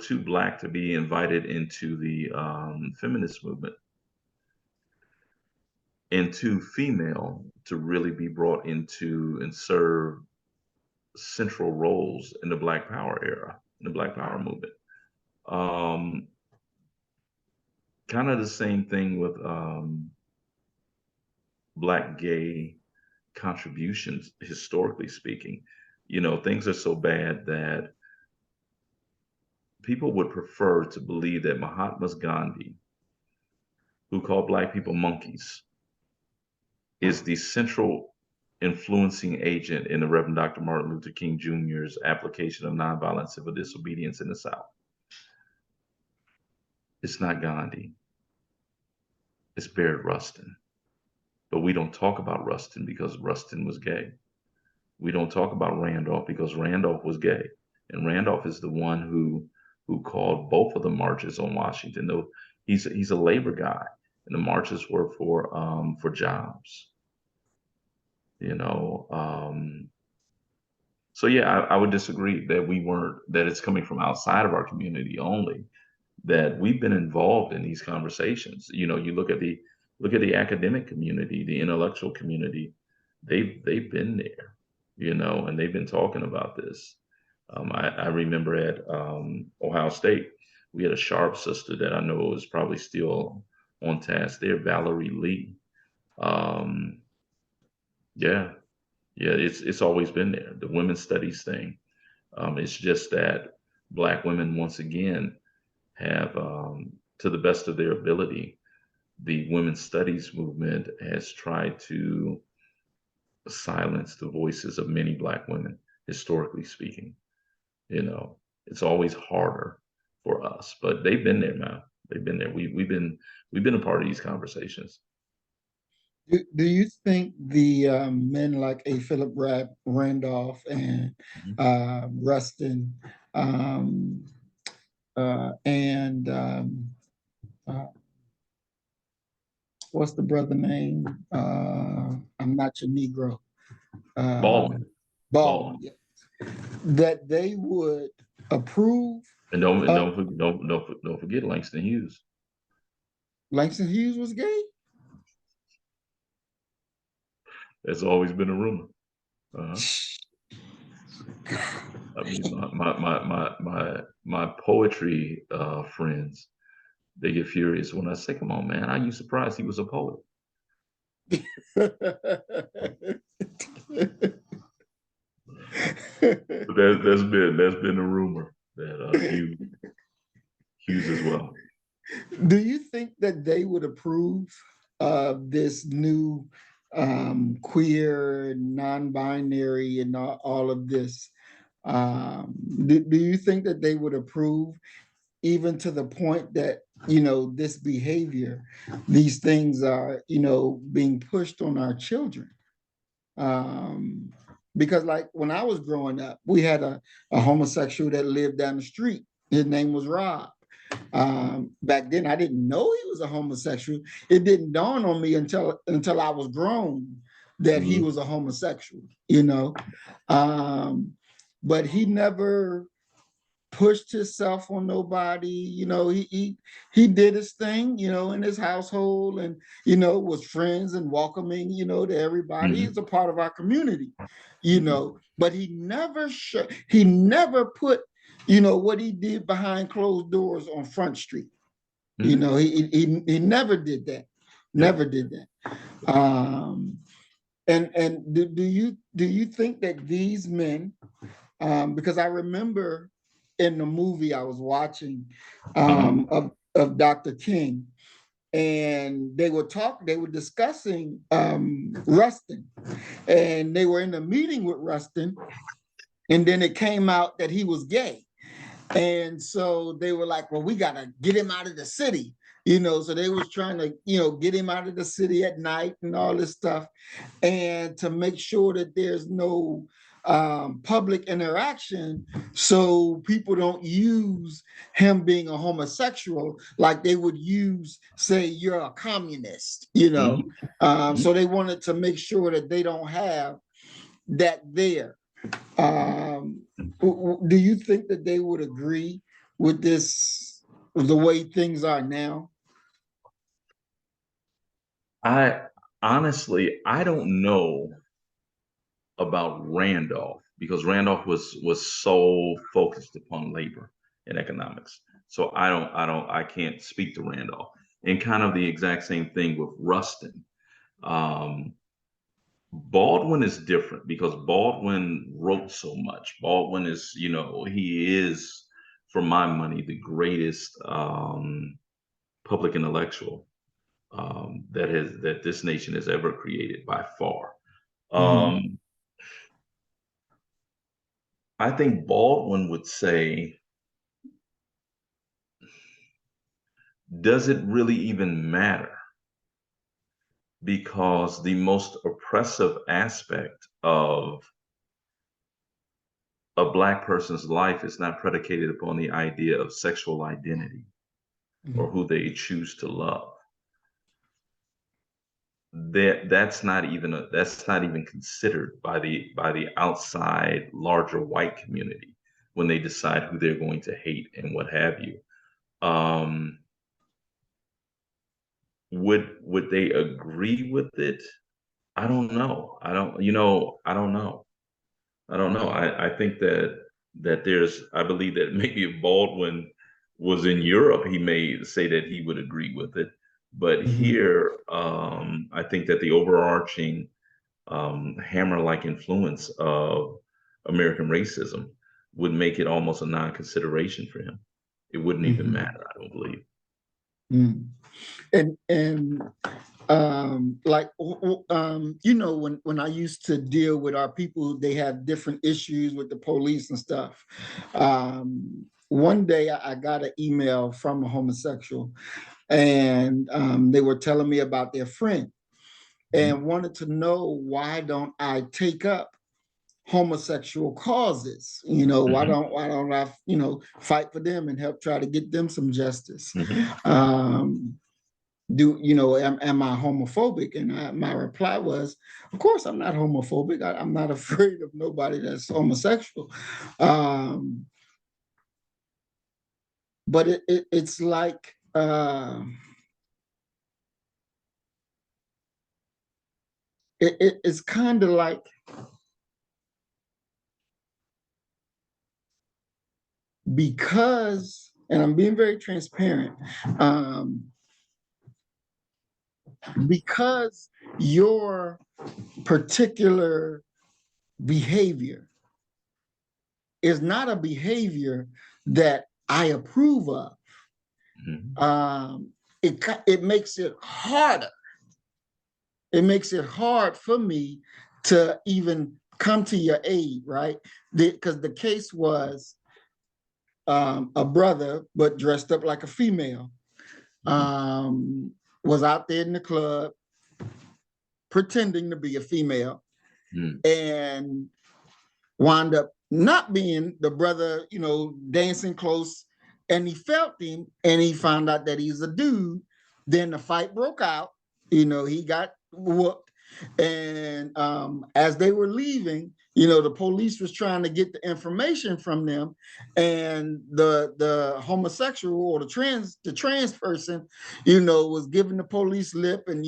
too Black to be invited into the feminist movement, and too female to really be brought into and serve central roles in the Black Power era, in the Black Power movement. Um, Kind of the same thing with Black gay contributions, historically speaking. Things are so bad that people would prefer to believe that Mahatma Gandhi, who called Black people monkeys, is the central influencing agent in the Reverend Dr. Martin Luther King Jr.'s application of nonviolent civil disobedience in the South. It's not Gandhi, it's Barrett Rustin. But we don't talk about Rustin because Rustin was gay. We don't talk about Randolph because Randolph was gay. And Randolph is the one who called both of the marches on Washington. Though he's a labor guy, and the marches were for jobs. You know, so yeah, I would disagree that we weren't, that it's coming from outside of our community only. That we've been involved in these conversations. You look at the academic community, the intellectual community. They've been there, and they've been talking about this. I remember at Ohio State, we had a sharp sister that I know is probably still on task there, Valerie Lee. Um, yeah, yeah, it's always been there. The women's studies thing. It's just that Black women, once again, have, to the best of their ability, the women's studies movement has tried to silence the voices of many Black women, historically speaking. It's always harder for us, but they've been there, man. They've been there. We've been a part of these conversations. Do you think the men like a Philip Randolph and Mhm. Rustin and uh, what's the brother name? I'm not your Negro. Uh, Baldwin, Baldwin. Baldwin, Yeah. That they would approve and don't and of don't forget Langston Hughes. Langston Hughes was gay? That's always been a rumor. Uh-huh. I mean, my poetry friends, they get furious when I say, "Come on, man! Are you surprised he was a poet?" But that's been a rumor that Hughes as well. Do you think that they would approve of this new queer, non-binary, and all of this? Do you think that they would approve, even to the point that this behavior, these things are being pushed on our children? Um, because like when I was growing up, we had a homosexual that lived down the street. His name was Rob. Back then, I didn't know he was a homosexual. It didn't dawn on me until I was grown that he was a homosexual, you know. But he never pushed himself on nobody. You know, he did his thing, you know, in his household, and you know, was friends and welcoming, you know, to everybody. He's a part of our community, you know. But he never put, you know, what he did behind closed doors on Front Street. You know, he never did that. Never did that. And do you think that these men, because I remember in the movie I was watching of Dr. King, and they were discussing Rustin, and they were in a meeting with Rustin, and then it came out that he was gay. And so they were like, well, we got to get him out of the city, you know. So they was trying to, you know, get him out of the city at night and all this stuff, and to make sure that there's no public interaction, so people don't use him being a homosexual like they would use, say, you're a communist, you know. So they wanted to make sure that they don't have that there. Do you think that they would agree with this, the way things are now? I honestly, I don't know about Randolph because Randolph was so focused upon labor and economics. So I can't speak to Randolph. And kind of the exact same thing with Rustin. Um, Baldwin is different because Baldwin wrote so much. Baldwin is, you know, he is, for my money, the greatest public intellectual that this nation has ever created by far. Um, I think Baldwin would say, does it really even matter? Because the most oppressive aspect of a Black person's life is not predicated upon the idea of sexual identity or who they choose to love. That's not even considered by the outside larger white community when they decide who they're going to hate and what have you. Um, would they agree with it? I don't know. I don't know. I don't know. I think I believe that maybe if Baldwin was in Europe, he may say that he would agree with it. But here, I think that the overarching hammer-like influence of American racism would make it almost a non-consideration for him. It wouldn't even matter, I don't believe. And like you know, when I used to deal with our people, they have different issues with the police and stuff. One day I got an email from a homosexual, and they were telling me about their friend and wanted to know, why don't I take up homosexual causes? You know, why don't I, you know, fight for them and help try to get them some justice? Do you know, am I homophobic? And my reply was, of course I'm not homophobic. I'm not afraid of nobody that's homosexual. But it's like it's kind of like, because, and I'm being very transparent, because your particular behavior is not a behavior that I approve of, it makes it harder. It makes it hard for me to even come to your aid, right? Because the case was a brother, but dressed up like a female, was out there in the club pretending to be a female, and wound up not being the brother, you know, dancing close and he felt him, and he found out that he's a dude. Then the fight broke out. He got whooped, and as they were leaving, the police was trying to get the information from them, and the homosexual or the trans person, was giving the police lip and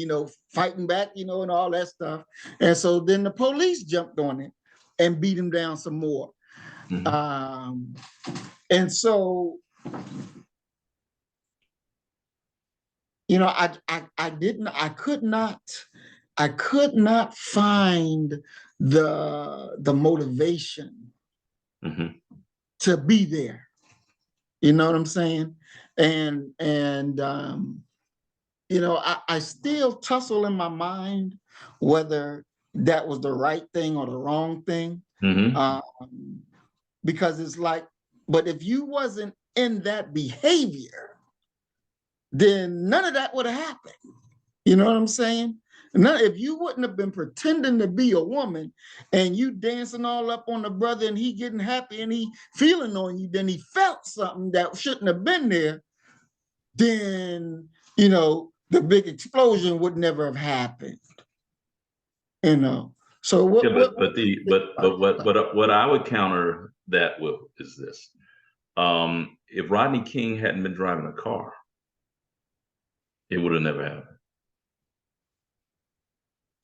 fighting back, and all that stuff. And so then the police jumped on him and beat him down some more. And so, I could not find the motivation to be there. You know what I'm saying? And I still tussle in my mind whether that was the right thing or the wrong thing. Because it's like, but if you wasn't in that behavior, then none of that would have happened. You know what I'm saying? If you wouldn't have been pretending to be a woman and you dancing all up on the brother and he getting happy and he feeling on you, then he felt something that shouldn't have been there, then, the big explosion would never have happened. So what? Yeah, what I would counter that with is this: if Rodney King hadn't been driving a car, it would have never happened.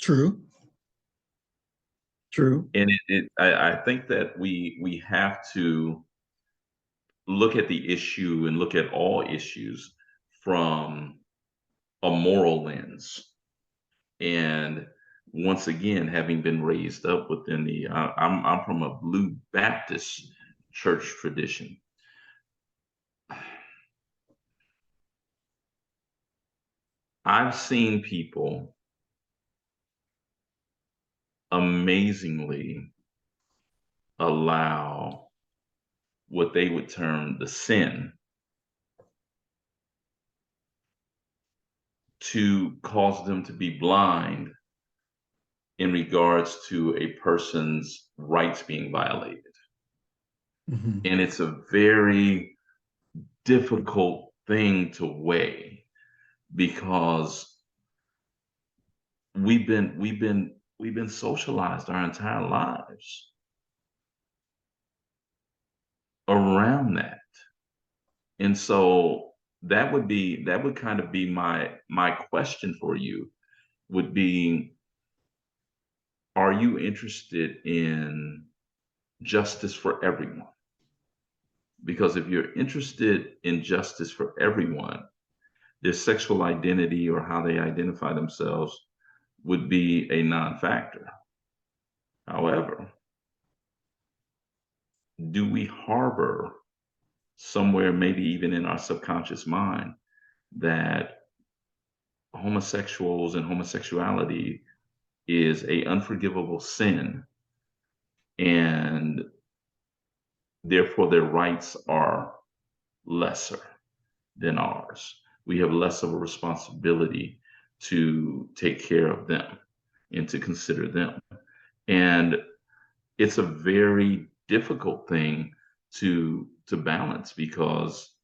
True. And I think that we have to look at the issue and look at all issues from a moral lens. And once again, having been raised up within I'm from a Blue Baptist church tradition. I've seen people amazingly allow what they would term the sin to cause them to be blind in regards to a person's rights being violated. And it's a very difficult thing to weigh, because we've been socialized our entire lives around that. And so that would kind of be my question for you, would be, are you interested in justice for everyone? Because if you're interested in justice for everyone, their sexual identity or how they identify themselves would be a non-factor. However, do we harbor somewhere, maybe even in our subconscious mind, that homosexuals and homosexuality is a unforgivable sin, and therefore their rights are lesser than ours? We have less of a responsibility to take care of them and to consider them. And it's a very difficult thing to balance, because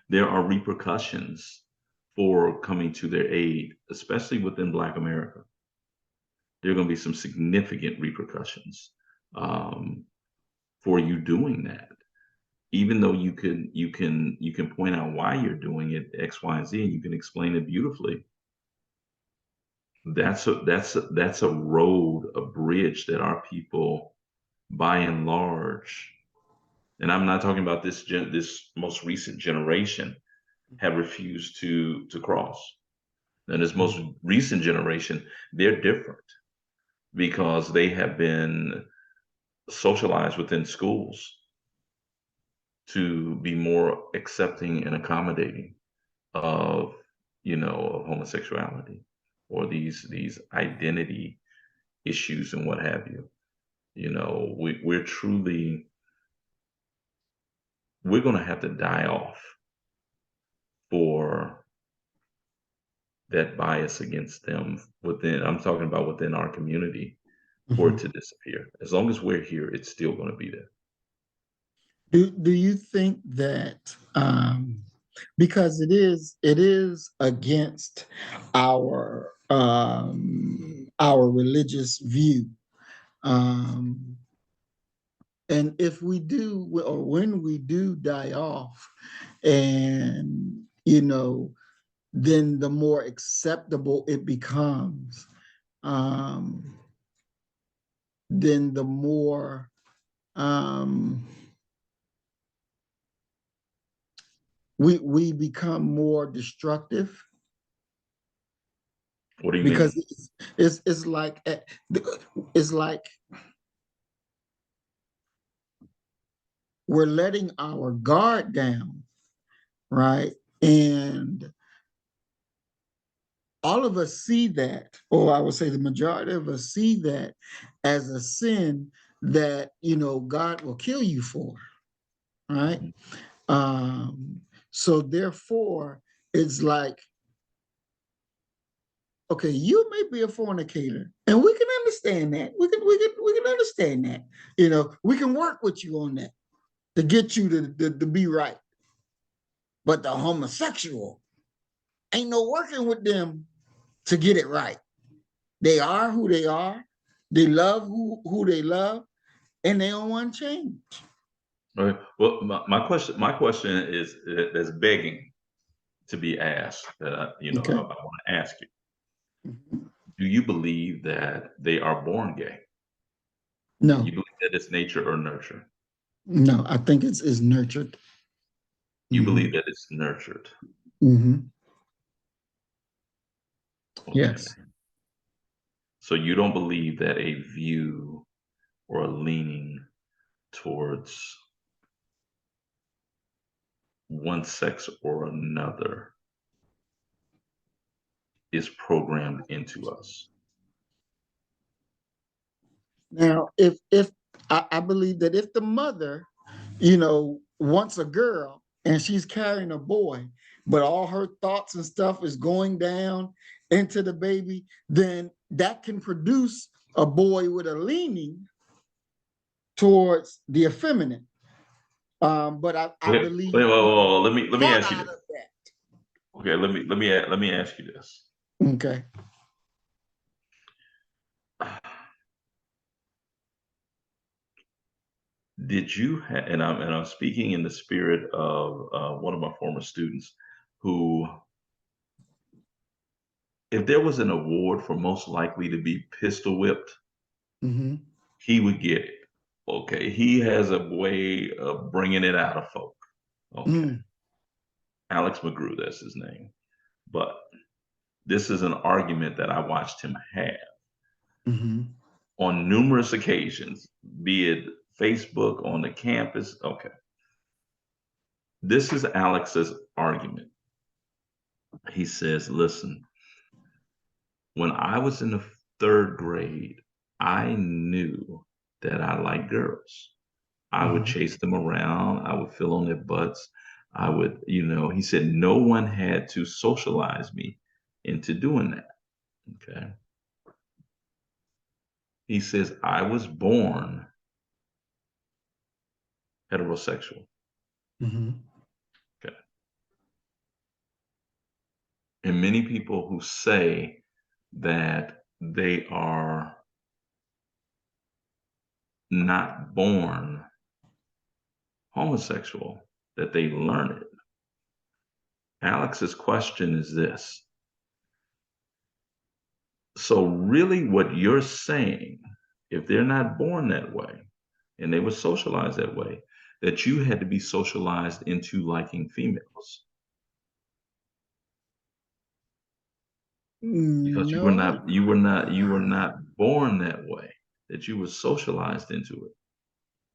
there are repercussions for coming to their aid, especially within Black America. There are going to be some significant repercussions for you doing that. Even though you can point out why you're doing it, X, Y, and Z, and you can explain it beautifully. That's a road, a bridge that our people, by and large, and I'm not talking about this most recent generation, have refused to cross. And this most recent generation, they're different, because they have been socialized within schools to be more accepting and accommodating of of homosexuality or these identity issues and what have you. We're going to have to die off for that bias against them I'm talking about within our community, for it to disappear. As long as we're here, it's still going to be there. Do you think that because it is against our religious view, um, and if we do or when we do die off, and then the more acceptable it becomes, um, then the more um, we become more destructive, What do you because mean? it's like we're letting our guard down, right? And all of us see that, or I would say the majority of us see that as a sin that God will kill you for, right? Mhm. Um, so therefore, it's like, okay, you may be a fornicator, and we can understand that. We can understand that. We can work with you on that to get you to be right. But the homosexual, ain't no working with them to get it right. They are who they are. They love who they love, and they don't want to change. Okay. Well, my question is that's begging to be asked. That I Okay. want to ask you. Mhm. Do you believe that they are born gay? You No, believe that it's nature or nurture? no, I think it's nurtured. You believe Hmm. that it's nurtured. Hmm. Okay. Yes. So you don't believe that a view or a leaning towards one sex or another is programmed into us. Now, if I believe that if the mother, wants a girl and she's carrying a boy, but all her thoughts and stuff is going down into the baby, then that can produce a boy with a leaning towards the effeminate. But I Okay. believe Wait, whoa, whoa, whoa. Let me taught ask you out this. of Okay, let me ask you this. that. Okay. Did you and I'm speaking in the spirit of one of my former students who, if there was an award for most likely to be pistol whipped, Hmm. he would get it. Okay, he has a way of bringing it out of folk. Okay, Mm. Alex McGrew, that's his name. But this is an argument that I watched him have Hmm. on numerous occasions, be it Facebook, on the campus. Okay, this is Alex's argument. He says, listen, when I was in the third grade, I knew that I liked girls. I would Hmm. chase them around. I would fill on their butts. I would, he said, no one had to socialize me into doing that. Okay. He says, I was born heterosexual. Hmm. Okay. And many people who say that they are not born homosexual, that they learn it. Alex's question is this. So, really, what you're saying, if they're not born that way and they were socialized that way, that you had to be socialized into liking females because you were No. not, you were not, you were not born that way, that you were socialized into it.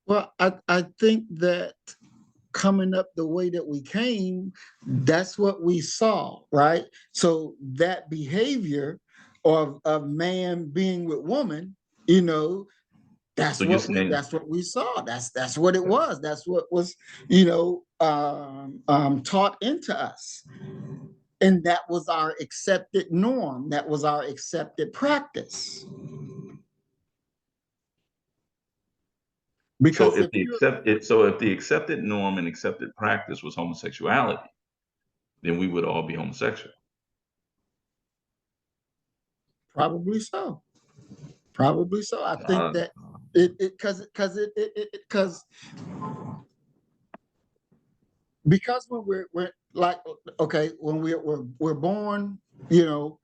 Well, I think that coming up the way that we came, that's what we saw, right? So that behavior of man being with woman, you know, that's So you're what we saying, that's what we saw. That's what it was. That's what was, taught into us. And that was our accepted norm. That was our accepted practice. Because if if the accepted norm and accepted practice was homosexuality, then we would all be homosexual. probably so. Probably so. I think that because when we're like, okay, when we're born, you know,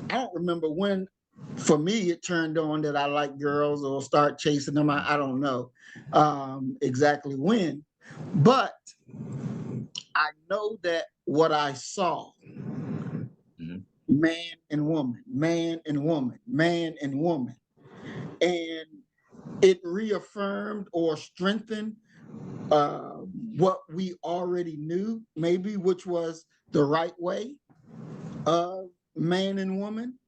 I don't remember when for me it turned on that I like girls or start chasing them. I don't know exactly when, but I know that what I saw, man and woman, man and woman, man and woman, and it reaffirmed or strengthened what we already knew, maybe, which was the right way of man and woman.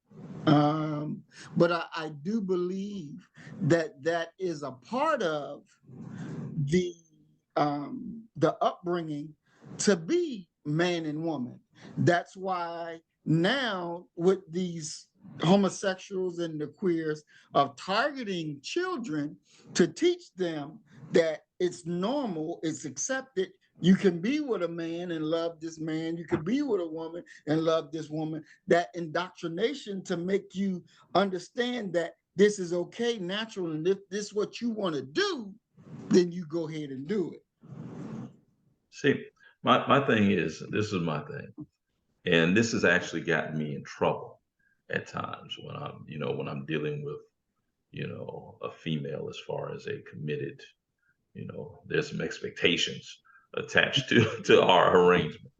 But I do believe that that is a part of the upbringing to be man and woman. That's why now with these homosexuals and the queers of targeting children to teach them that it's normal, it's accepted. You can be with a man and love this man. You can be with a woman and love this woman. That indoctrination to make you understand that this is okay, natural, and if this is what you want to do, then you go ahead and do it. See, my thing is, this is my thing, and this has actually gotten me in trouble at times when I'm dealing with, a female as far as a committed, there's some expectations attached to our arrangement.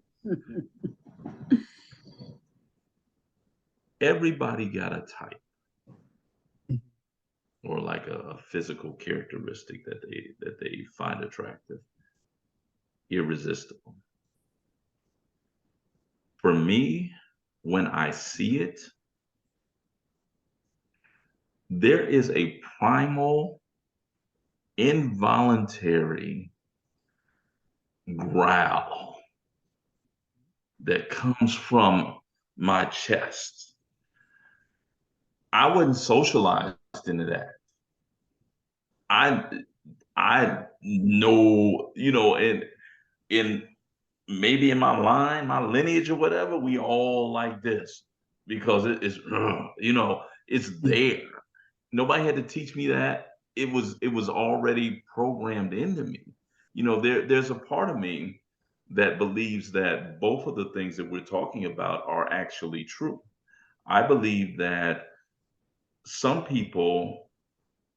Everybody got a type or like a physical characteristic that they find attractive, irresistible. For me, when I see it, there is a primal, involuntary growl that comes from my chest. I wasn't socialized into that. I know, in maybe in my line, my lineage or whatever, we all like this because it's there. Nobody had to teach me that. It was already programmed into me. There's a part of me that believes that both of the things that we're talking about are actually true. I believe that some people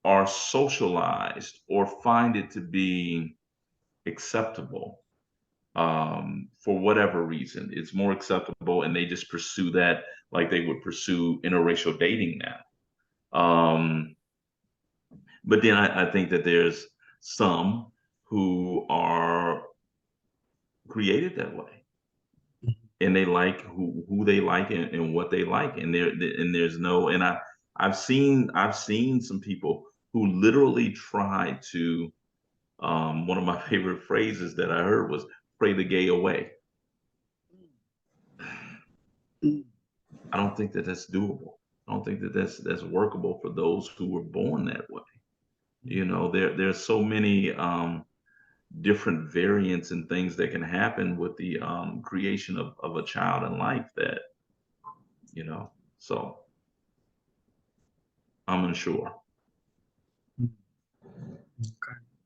are socialized or find it to be acceptable for whatever reason. It's more acceptable, and they just pursue that like they would pursue interracial dating now. But then I think that there's some who are created that way, and they like who they like and what they like, and there's no. And I've seen some people who literally try to. One of my favorite phrases that I heard was "pray the gay away." I don't think that that's doable. I don't think that that's workable for those who were born that way. There's so many different variants and things that can happen with the creation of a child in life that, so I'm unsure.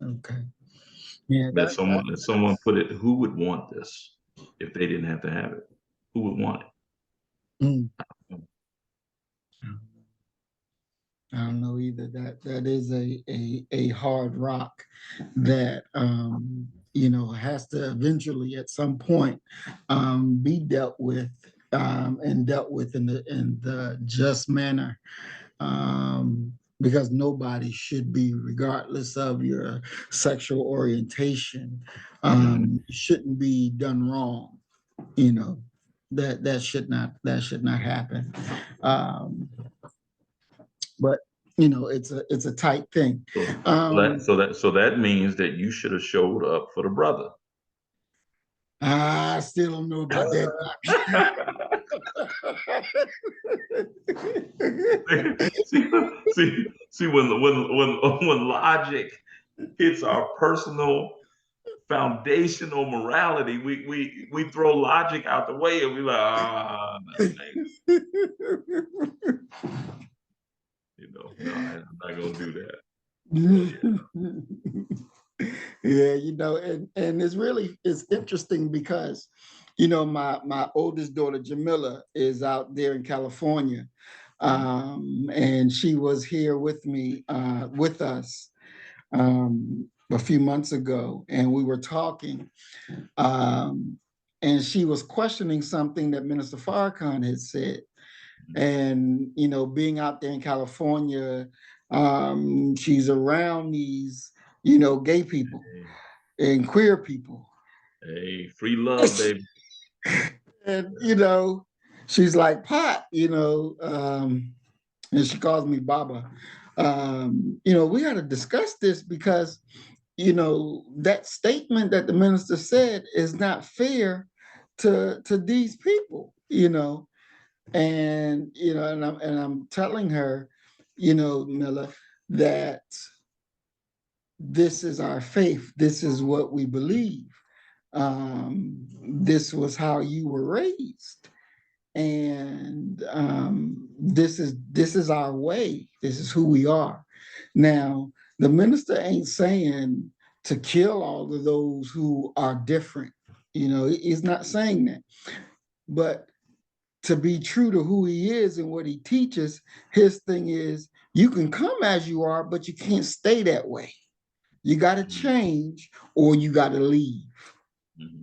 Okay. Yeah, That someone put it, who would want this if they didn't have to have it? Who would want it? mm, I don't know either. That is a hard rock that has to eventually at some point be dealt with and dealt with in the just manner. Because nobody should be, regardless of your sexual orientation, shouldn't be done wrong. That should not happen. But it's a tight thing. So that means that you should have showed up for the brother. I still don't know about that. see when logic hits our personal foundational morality, we throw logic out the way and we like, no, no, I'm not gonna do that. Yeah, and it's interesting because, my oldest daughter Jamila is out there in California, and she was here with me, with us, a few months ago, and we were talking, and she was questioning something that Minister Farrakhan had said, and being out there in California, she's around these gay people and queer people. Hey, free love, baby. And she's like, Pot, and she calls me Baba. We got to discuss this because that statement that the minister said is not fair to these people, and I'm telling her, Miller, that this is our faith, this is what we believe, this was how you were raised, and this is our way, this is who we are. Now, the minister ain't saying to kill all of those who are different, he's not saying that, but to be true to who he is and what he teaches, his thing is you can come as you are, but you can't stay that way. You got to change or you got to leave.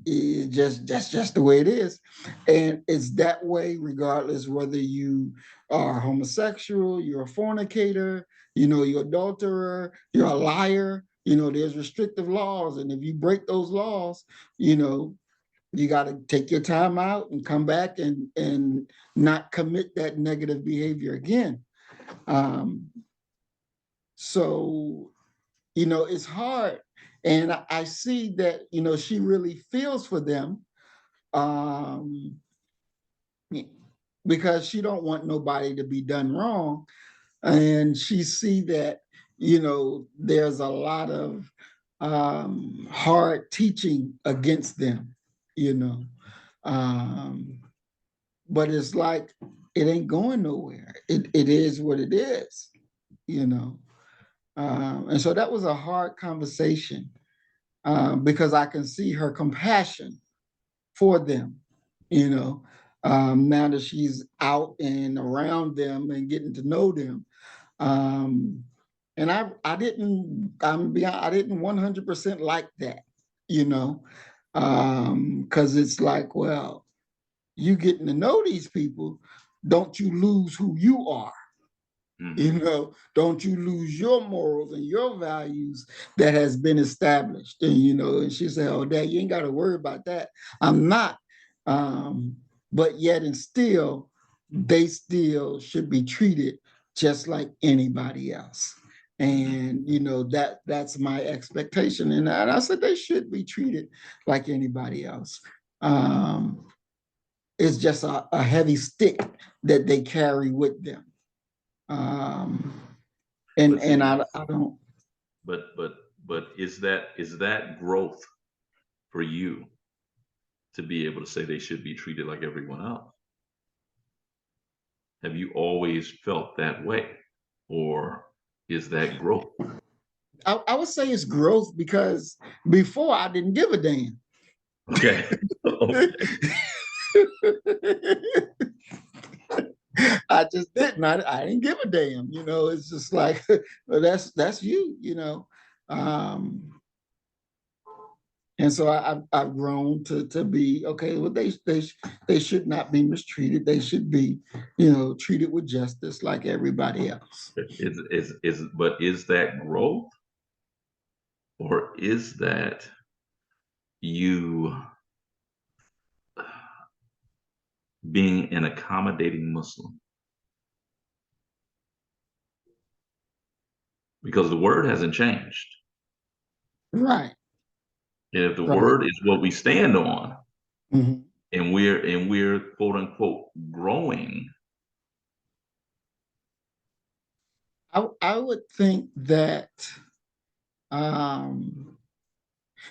It's just the way it is. And it's that way regardless whether you are homosexual, you're a fornicator, you're adulterer, you're a liar. There's restrictive laws. And if you break those laws, you got to take your time out and come back and not commit that negative behavior again. So, it's hard. And I see that, she really feels for them, because she don't want nobody to be done wrong. And she see that, there's a lot of hard teaching against them, but it's like it ain't going nowhere. It is what it is, and so that was a hard conversation, because I can see her compassion for them, now that she's out and around them and getting to know them. And I didn't, I didn't 100% like that, because it's like, well, you getting to know these people, don't you lose who you are. Don't you lose your morals and your values that has been established. And she said, oh, Dad, you ain't got to worry about that. I'm not. But yet and still, they still should be treated just like anybody else. And, that's my expectation. And I said they should be treated like anybody else. It's just a heavy stick that they carry with them. And I don't. But is that growth for you to be able to say they should be treated like everyone else? Have you always felt that way, or is that growth? I would say it's growth because before I didn't give a damn. Okay. Okay. I just didn't. I didn't give a damn. It's just like, well, that's you. And so I've grown to be okay. Well, they should not be mistreated. They should be, treated with justice like everybody else. But is that growth, or is that you being an accommodating Muslim? Because the word hasn't changed. Right. And if the Right. word is what we stand on, Mm-hmm. and we're quote unquote growing, I would think that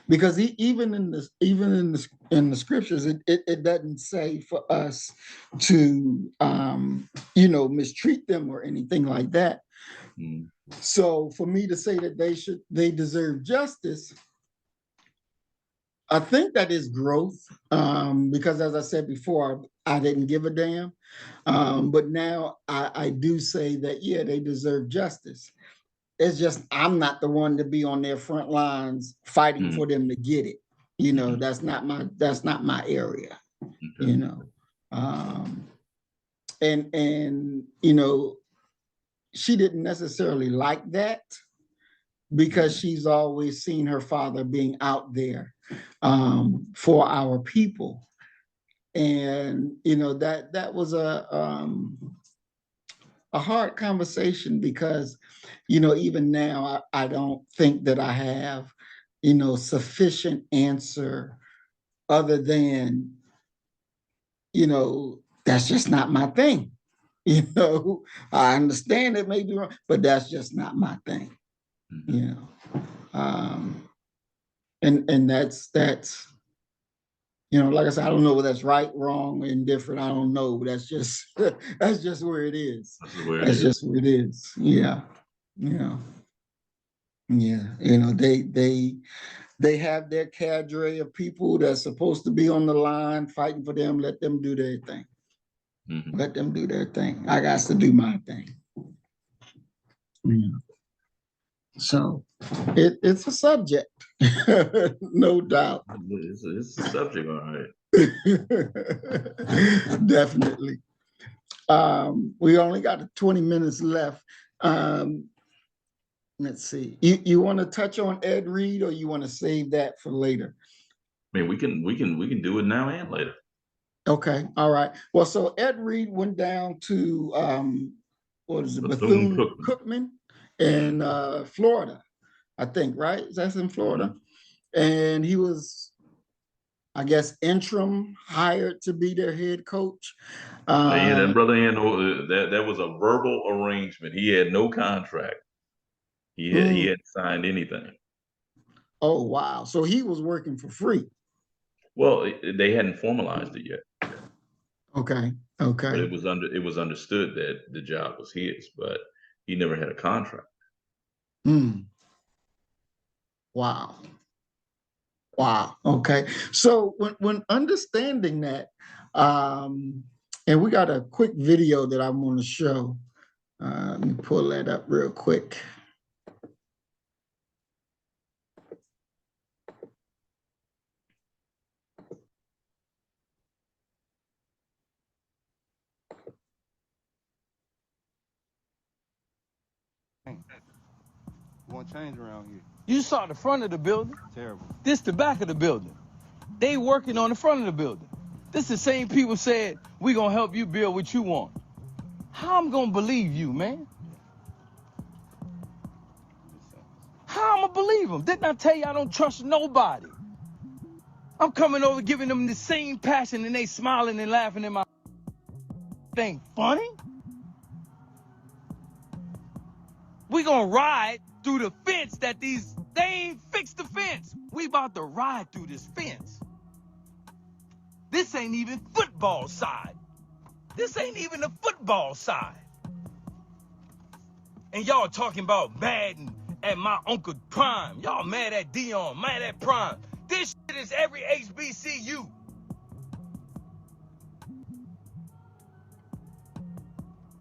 Because even in the scriptures, it doesn't say for us to mistreat them or anything like that. Mm. So for me to say that they deserve justice, I think that is growth, because as I said before, I didn't give a damn. But now I do say that, yeah, they deserve justice. It's just I'm not the one to be on their front lines fighting for them to get it. That's not my area. Okay. And she didn't necessarily like that because she's always seen her father being out there for our people. And that was a hard conversation because even now I don't think that I have sufficient answer other than that's just not my thing. I understand it may be wrong, but that's just not my thing. And that's like I said, I don't know whether that's right, wrong, indifferent. I don't know. That's just that's just where it is. That's just where it is. Yeah. Yeah. They have their cadre of people that's supposed to be on the line fighting for them. Let them do their thing. Let them do their thing. I got to do my thing. So it's a subject, no doubt. It's a subject, all right. Definitely. We only got 20 minutes left. Let's see. You want to touch on Ed Reed, or you want to save that for later? I mean, we can do it now and later. Okay. All right. Well, so Ed Reed went down to what is it, Bethune-Cookman in Florida, I think, right? That's in Florida. And he was, I guess, interim hired to be their head coach. Yeah, that brother had that was a verbal arrangement. He had no contract. He hadn't signed anything. Oh, wow. So he was working for free. Well, they hadn't formalized it yet. Okay. But it was understood that the job was his, but he never had a contract. Wow. Wow. Okay. So when understanding that, and we got a quick video that I want to show. Let me pull that up real quick. Want change around here. You saw the front of the building. Terrible. This the back of the building. They working on the front of the building. This the same people said, we gonna help you build what you want. How I'm gonna believe you, man? How I'm gonna believe them? Didn't I tell you I don't trust nobody? I'm coming over giving them the same passion and they smiling and laughing in my thing. Funny? We gonna ride through the fence that they ain't fixed the fence. We about to ride through this fence. This ain't even football side. This ain't even the football side. And y'all talking about Madden at my Uncle Prime. Y'all mad at Dion, mad at Prime. This shit is every HBCU.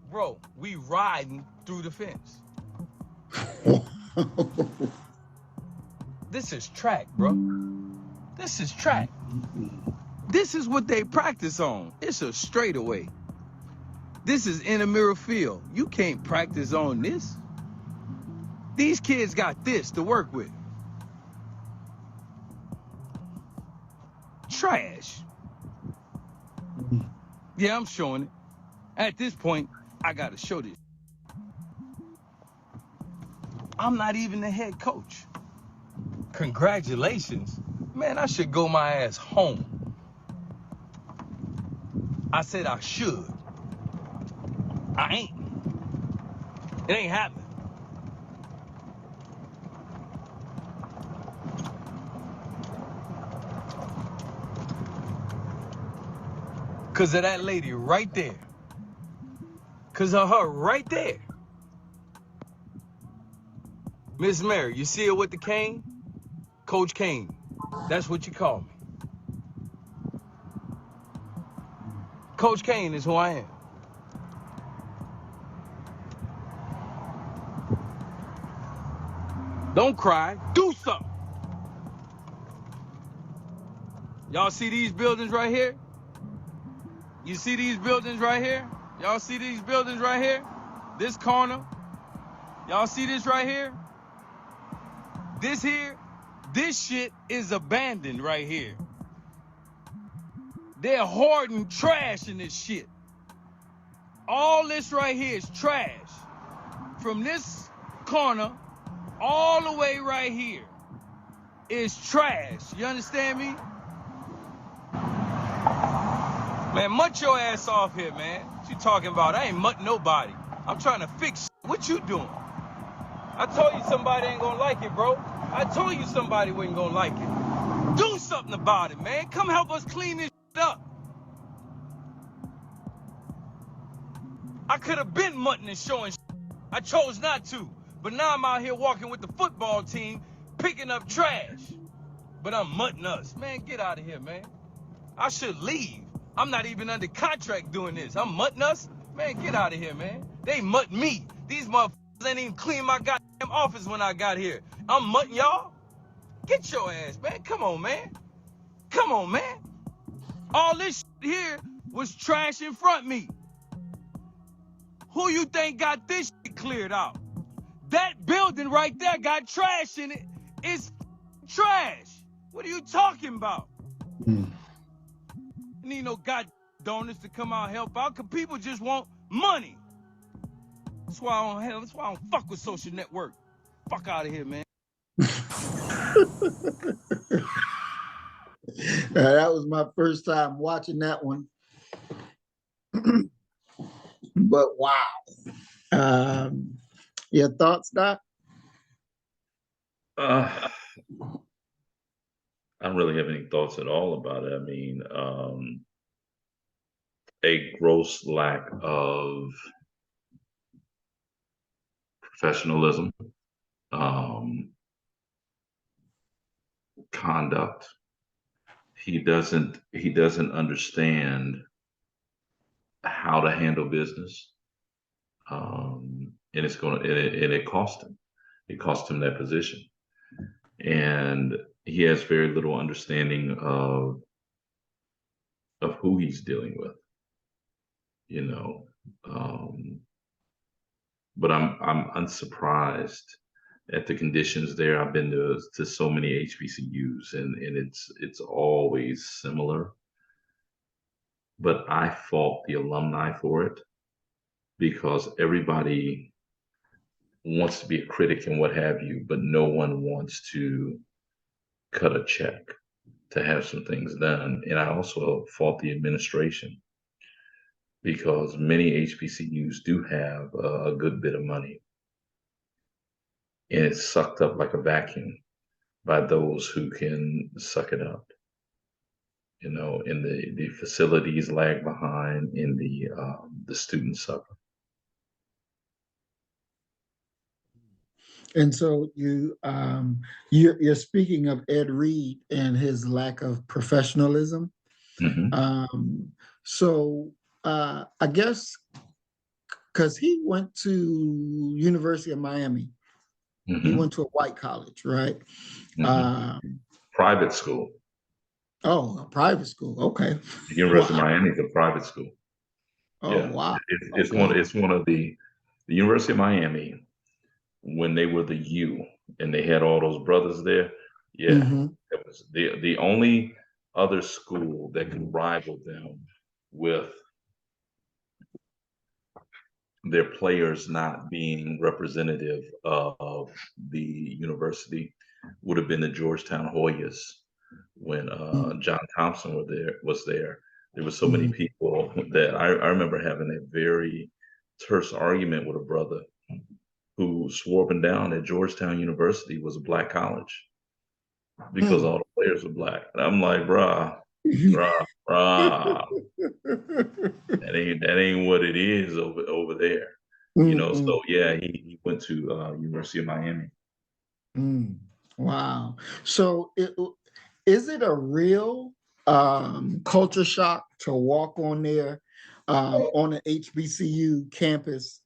Bro, we riding through the fence. This is track, bro. This is track. This is what they practice on. It's a straightaway. This is intramural field. You can't practice on this. These kids got this to work with. Trash. Yeah, I'm showing it. At this point, I gotta show this. I'm not even the head coach. Congratulations. Man, I should go my ass home. I said I should. I ain't. It ain't happening. Because of that lady right there. Because of her right there. Miss Mary, you see her with the cane? Coach Cane. That's what you call me. Coach Cane is who I am. Don't cry. Do something. Y'all see these buildings right here? You see these buildings right here? Y'all see these buildings right here? This corner? Y'all see this right here? This here? This shit is abandoned right here. They're hoarding trash in this shit. All this right here is trash. From this corner all the way right here is trash. You understand me? Man, mutt your ass off here, man. What you talking about? I ain't mutting nobody. I'm trying to fix shit. What you doing? I told you somebody ain't gonna like it, bro. I told you somebody wasn't gonna like it. Do something about it, man. Come help us clean this shit up. I could have been mutting and showing shit. I chose not to. But now I'm out here walking with the football team, picking up trash. But I'm mutting us. Man, get out of here, man. I should leave. I'm not even under contract doing this. I'm mutting us? Man, get out of here, man. They mutt me. These motherfuckers ain't even clean my goddamn office when I got here. I'm mutting y'all? Get your ass, man. Come on, man. Come on, man. All this shit here was trash in front of me. Who you think got this shit cleared out? That building right there got trash in it. It's trash. What are you talking about? Need no goddamn donors to come out and help out, because people just want money. That's why I don't fuck with social network. Fuck out of here, man. That was my first time watching that one. But wow. Your thoughts, Doc? I don't really have any thoughts at all about it. I mean, a gross lack of professionalism, conduct. He doesn't understand how to handle business, and it cost him. It cost him that position, and he has very little understanding of who he's dealing with. You know, but I'm unsurprised at the conditions there. I've been to so many HBCUs, and it's always similar. But I fault the alumni for it, because everybody wants to be a critic and what have you, but no one wants to cut a check to have some things done. And I also fault the administration, because many HBCUs do have a good bit of money, and it's sucked up like a vacuum by those who can suck it up. You know, and the facilities lag behind, and the students suffer. And so you're speaking of Ed Reed and his lack of professionalism. So I guess because he went to University of Miami, he went to a white college, right? Private school. Oh, a private school. Okay. The University of Miami is a private school. Oh, yeah. Wow. It's one of the University of Miami, when they were the U and they had all those brothers there. Yeah. It was the only other school that could rival them with their players not being representative of the university would have been the Georgetown Hoyas. When John Thompson was there. There were so many people that I remember having a very terse argument with a brother who swore up and down that Georgetown University was a black college because all the players were black. And I'm like, bruh, Bruh, bruh. That ain't what it is over there. So yeah, he went to University of Miami. Wow. So is it a real culture shock to walk on there on an HBCU campus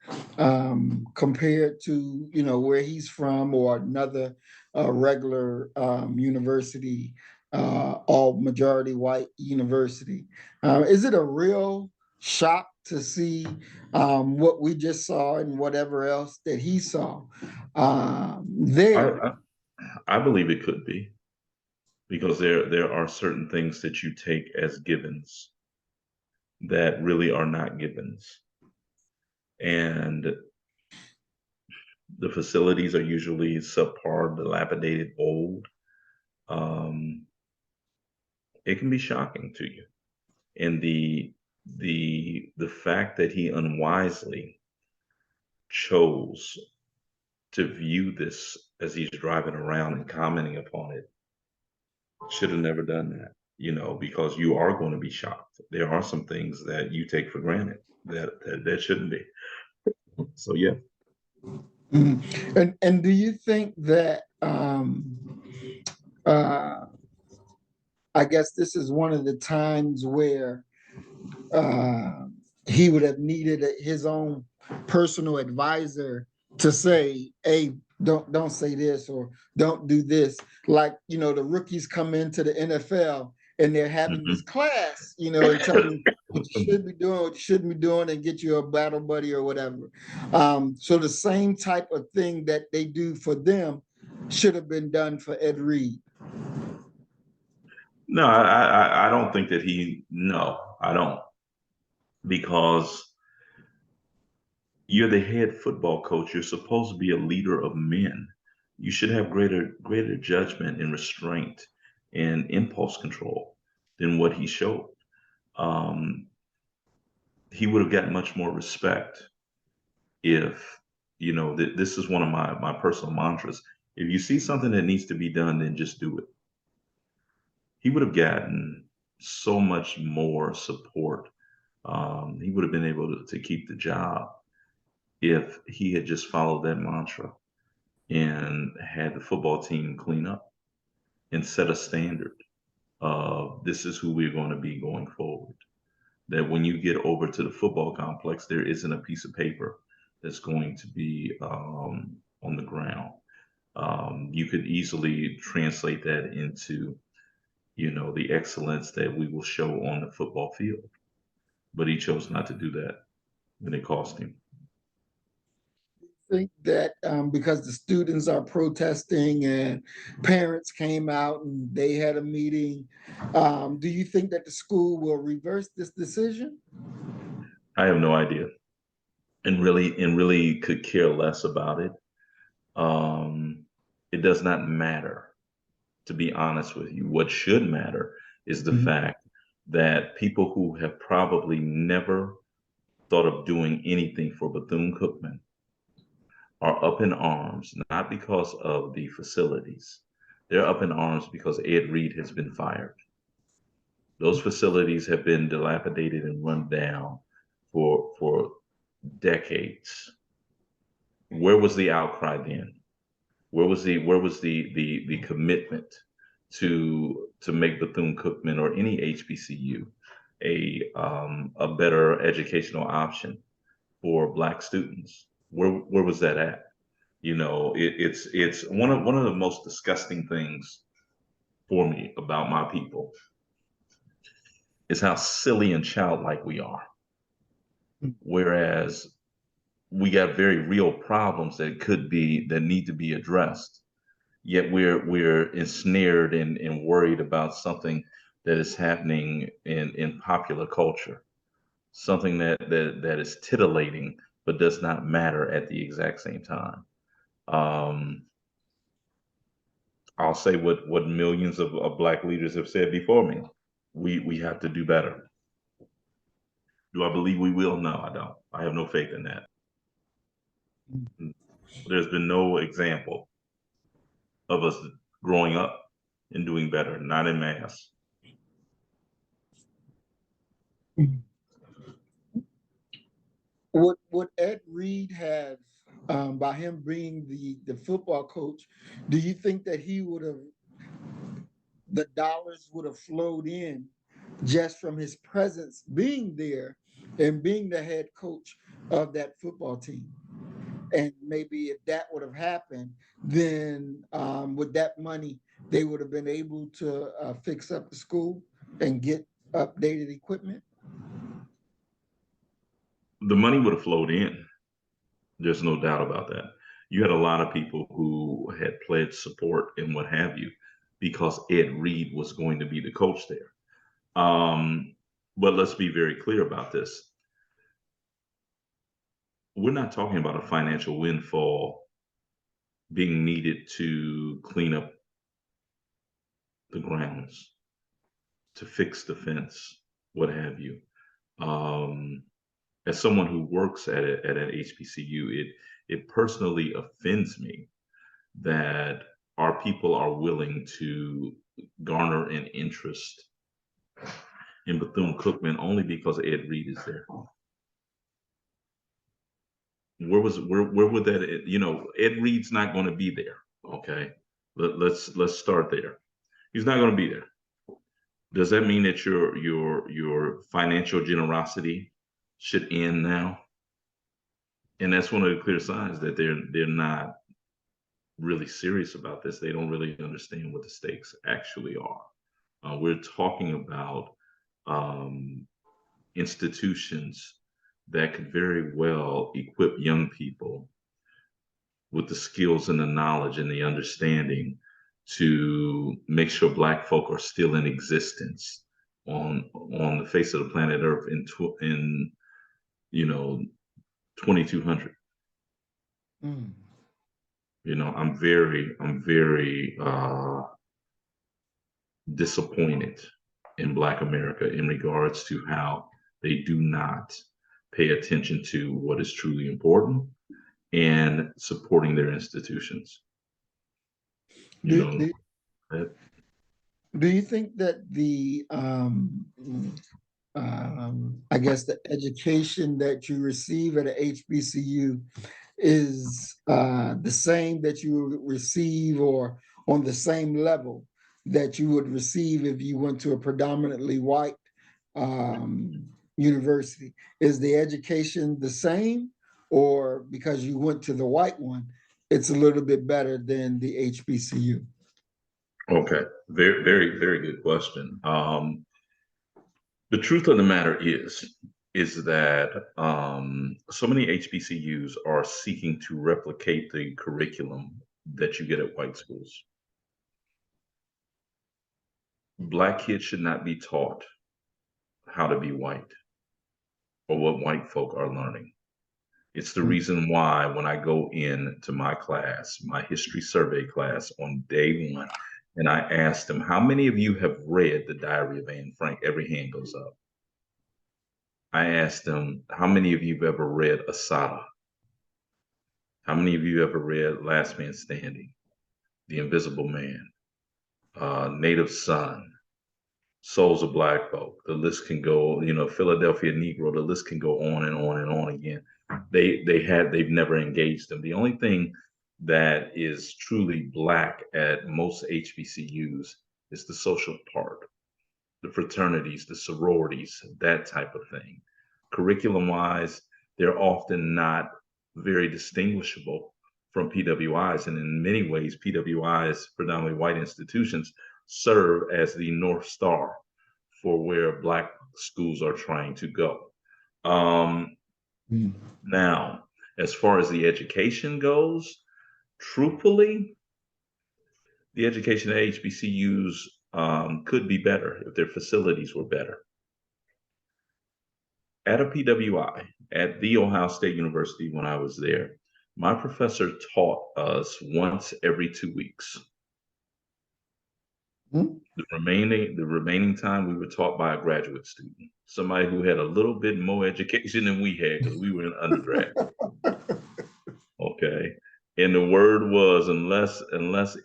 compared to where he's from or another regular university, all majority white university? Is it a real shock to see what we just saw and whatever else that he saw there? I, I believe it could be because there are certain things that you take as givens that really are not givens, and the facilities are usually subpar, dilapidated, old. Um, it can be shocking to you, and the fact that he unwisely chose to view this as he's driving around and commenting upon it, should have never done that, because you are going to be shocked. There are some things that you take for granted that shouldn't be. So yeah. And do you think that uh, I guess this is one of the times where uh, he would have needed his own personal advisor to say, "Hey, don't say this or don't do this." Like the rookies come into the NFL and they're having this Mhm. class, and telling them what you should be doing, what you shouldn't be doing, and get you a battle buddy or whatever. So the same type of thing that they do for them should have been done for Ed Reed. No, I don't think that no, I don't, because you're the head football coach. You're supposed to be a leader of men. You should have greater judgment and restraint and impulse control than what he showed. Um, he would have gotten much more respect if, this is one of my personal mantras. If you see something that needs to be done, then just do it. He would have gotten so much more support. He would have been able to keep the job if he had just followed that mantra and had the football team clean up and set a standard of this is who we're going to be going forward. That when you get over to the football complex, there isn't a piece of paper that's going to be on the ground. You could easily translate that into, the excellence that we will show on the football field. But he chose not to do that, and it cost him. Think that because the students are protesting and parents came out and they had a meeting, do you think that the school will reverse this decision? I have no idea, and really could care less about it. Um, it does not matter, to be honest with you. What should matter is the Mhm. fact that people who have probably never thought of doing anything for Bethune-Cookman are up in arms, not because of the facilities. They're up in arms because Ed Reed has been fired. Those facilities have been dilapidated and run down for decades. Where was the outcry then? Where was the commitment to make Bethune Cookman or any HBCU a better educational option for Black students? Where was that at? It's one of the most disgusting things for me about my people is how silly and childlike we are. Whereas we got very real problems that need to be addressed. Yet we're ensnared and worried about something that is happening in popular culture, something that is titillating but does not matter at the exact same time. Um, I'll say what millions of Black leaders have said before me. We have to do better. Do I believe we will? No, I don't. I have no faith in that. There's been no example of us growing up and doing better, not in mass. Would Ed Reed have, by him being the football coach, do you think that he would have, the dollars would have flowed in just from his presence being there and being the head coach of that football team? And maybe if that would have happened, then with that money, they would have been able to fix up the school and get updated equipment. The money would have flowed in. There's no doubt about that. You had a lot of people who had pledged support and what have you because Ed Reed was going to be the coach there. But let's be very clear about this. We're not talking about a financial windfall being needed to clean up the grounds, to fix the fence, what have you. As someone who works at an HBCU, it personally offends me that our people are willing to garner an interest in Bethune-Cookman only because Ed Reed is there. Where would that, Ed Reed's not going to be there. Okay. Let's start there. He's not going to be there. Does that mean that your financial generosity should end now? And that's one of the clear signs that they're not really serious about this. They don't really understand what the stakes actually are. We're talking about institutions that could very well equip young people with the skills and the knowledge and the understanding to make sure Black folk are still in existence on the face of the planet Earth in 2200. Mm. I'm very disappointed in Black America in regards to how they do not pay attention to what is truly important and supporting their institutions. Do you think that I guess the education that you receive at a HBCU is the same that you would receive or on the same level that you would receive if you went to a predominantly white university? Is the education the same, or because you went to the white one, it's a little bit better than the HBCU? Okay, very, very, very good question. The truth of the matter is that so many HBCUs are seeking to replicate the curriculum that you get at white schools. Black kids should not be taught how to be white or what white folk are learning. It's the reason why when I go into my class, my history survey class on day one, and I asked them, how many of you have read The Diary of Anne Frank? Every hand goes up. I asked them, how many of you have ever read Asada? How many of you ever read Last Man Standing, The Invisible Man, Native Son, Souls of Black Folk? The list can go, Philadelphia Negro, the list can go on and on and on again. They've never engaged them. The only thing that is truly Black at most HBCUs is the social part, the fraternities, the sororities, that type of thing. Curriculum wise, they're often not very distinguishable from PWIs. And in many ways, PWIs, predominantly white institutions, serve as the North Star for where Black schools are trying to go. Now, as far as the education goes, truthfully, the education at HBCUs could be better if their facilities were better. At a PWI, at The Ohio State University when I was there, my professor taught us once every 2 weeks. The remaining time we were taught by a graduate student, somebody who had a little bit more education than we had because we were in undergrad. Okay. And the word was, unless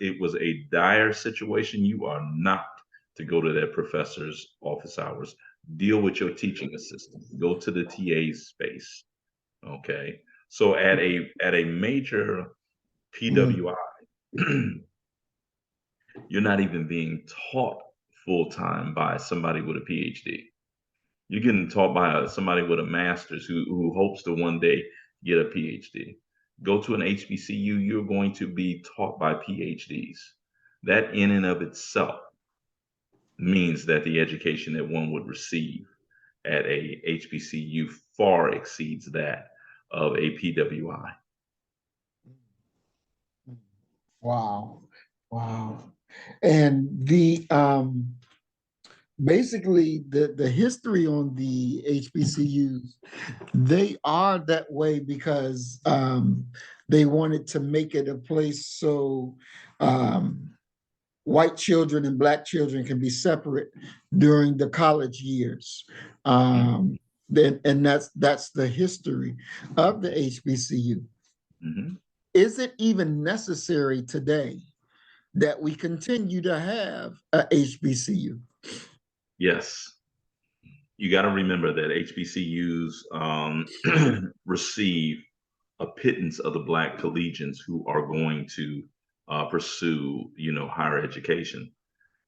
it was a dire situation, you are not to go to that professor's office hours deal with your teaching assistant, go to the TA space. Okay. So at a major Mm, PWI, you're not even being taught full time by somebody with a PhD. You're getting taught by somebody with a master's who hopes to one day get a PhD. Go to an HBCU, you're going to be taught by PhDs. That in and of itself means that the education that one would receive at a HBCU far exceeds that of a PWI. wow. Wow. And the basically the history on the HBCUs, they are that way because they wanted to make it a place so white children and black children can be separate during the college years. Mhm. And that's the history of the HBCU. Mhm. Is it even necessary today that we continue to have a HBCU? Yes, you got to remember that HBCUs receive a pittance of the black collegians who are going to pursue, higher education,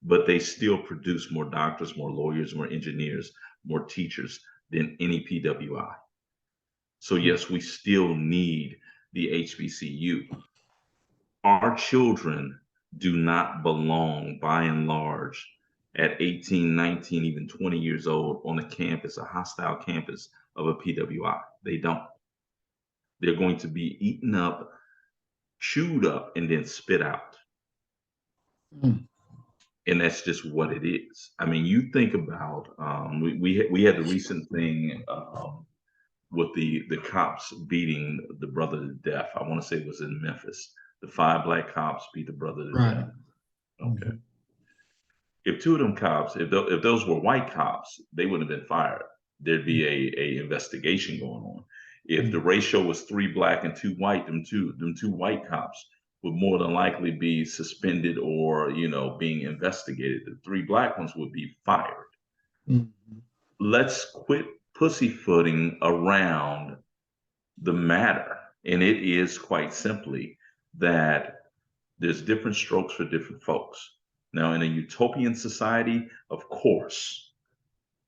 but they still produce more doctors, more lawyers, more engineers, more teachers than any PWI. So yes, we still need the HBCU. Our children do not belong by and large at 18, 19, even 20 years old on a campus, a hostile campus of a PWI. They don't. They're going to be eaten up, chewed up, and then spit out. Mm, And that's just what it is. I mean, you think about we had the recent thing with the cops beating the brother to death. I want to say it was in Memphis. The five black cops beat the brother to right. death. Okay. Mhm. If two of them cops, if those were white cops, they wouldn't have been fired. There'd be a investigation going on. If the Mm, ratio was three black and two white, them two white cops would more than likely be suspended or being investigated. The three black ones would be fired. mm, Let's quit pussyfooting around the matter, and it is quite simply that there's different strokes for different folks. Now, in a utopian society, of course,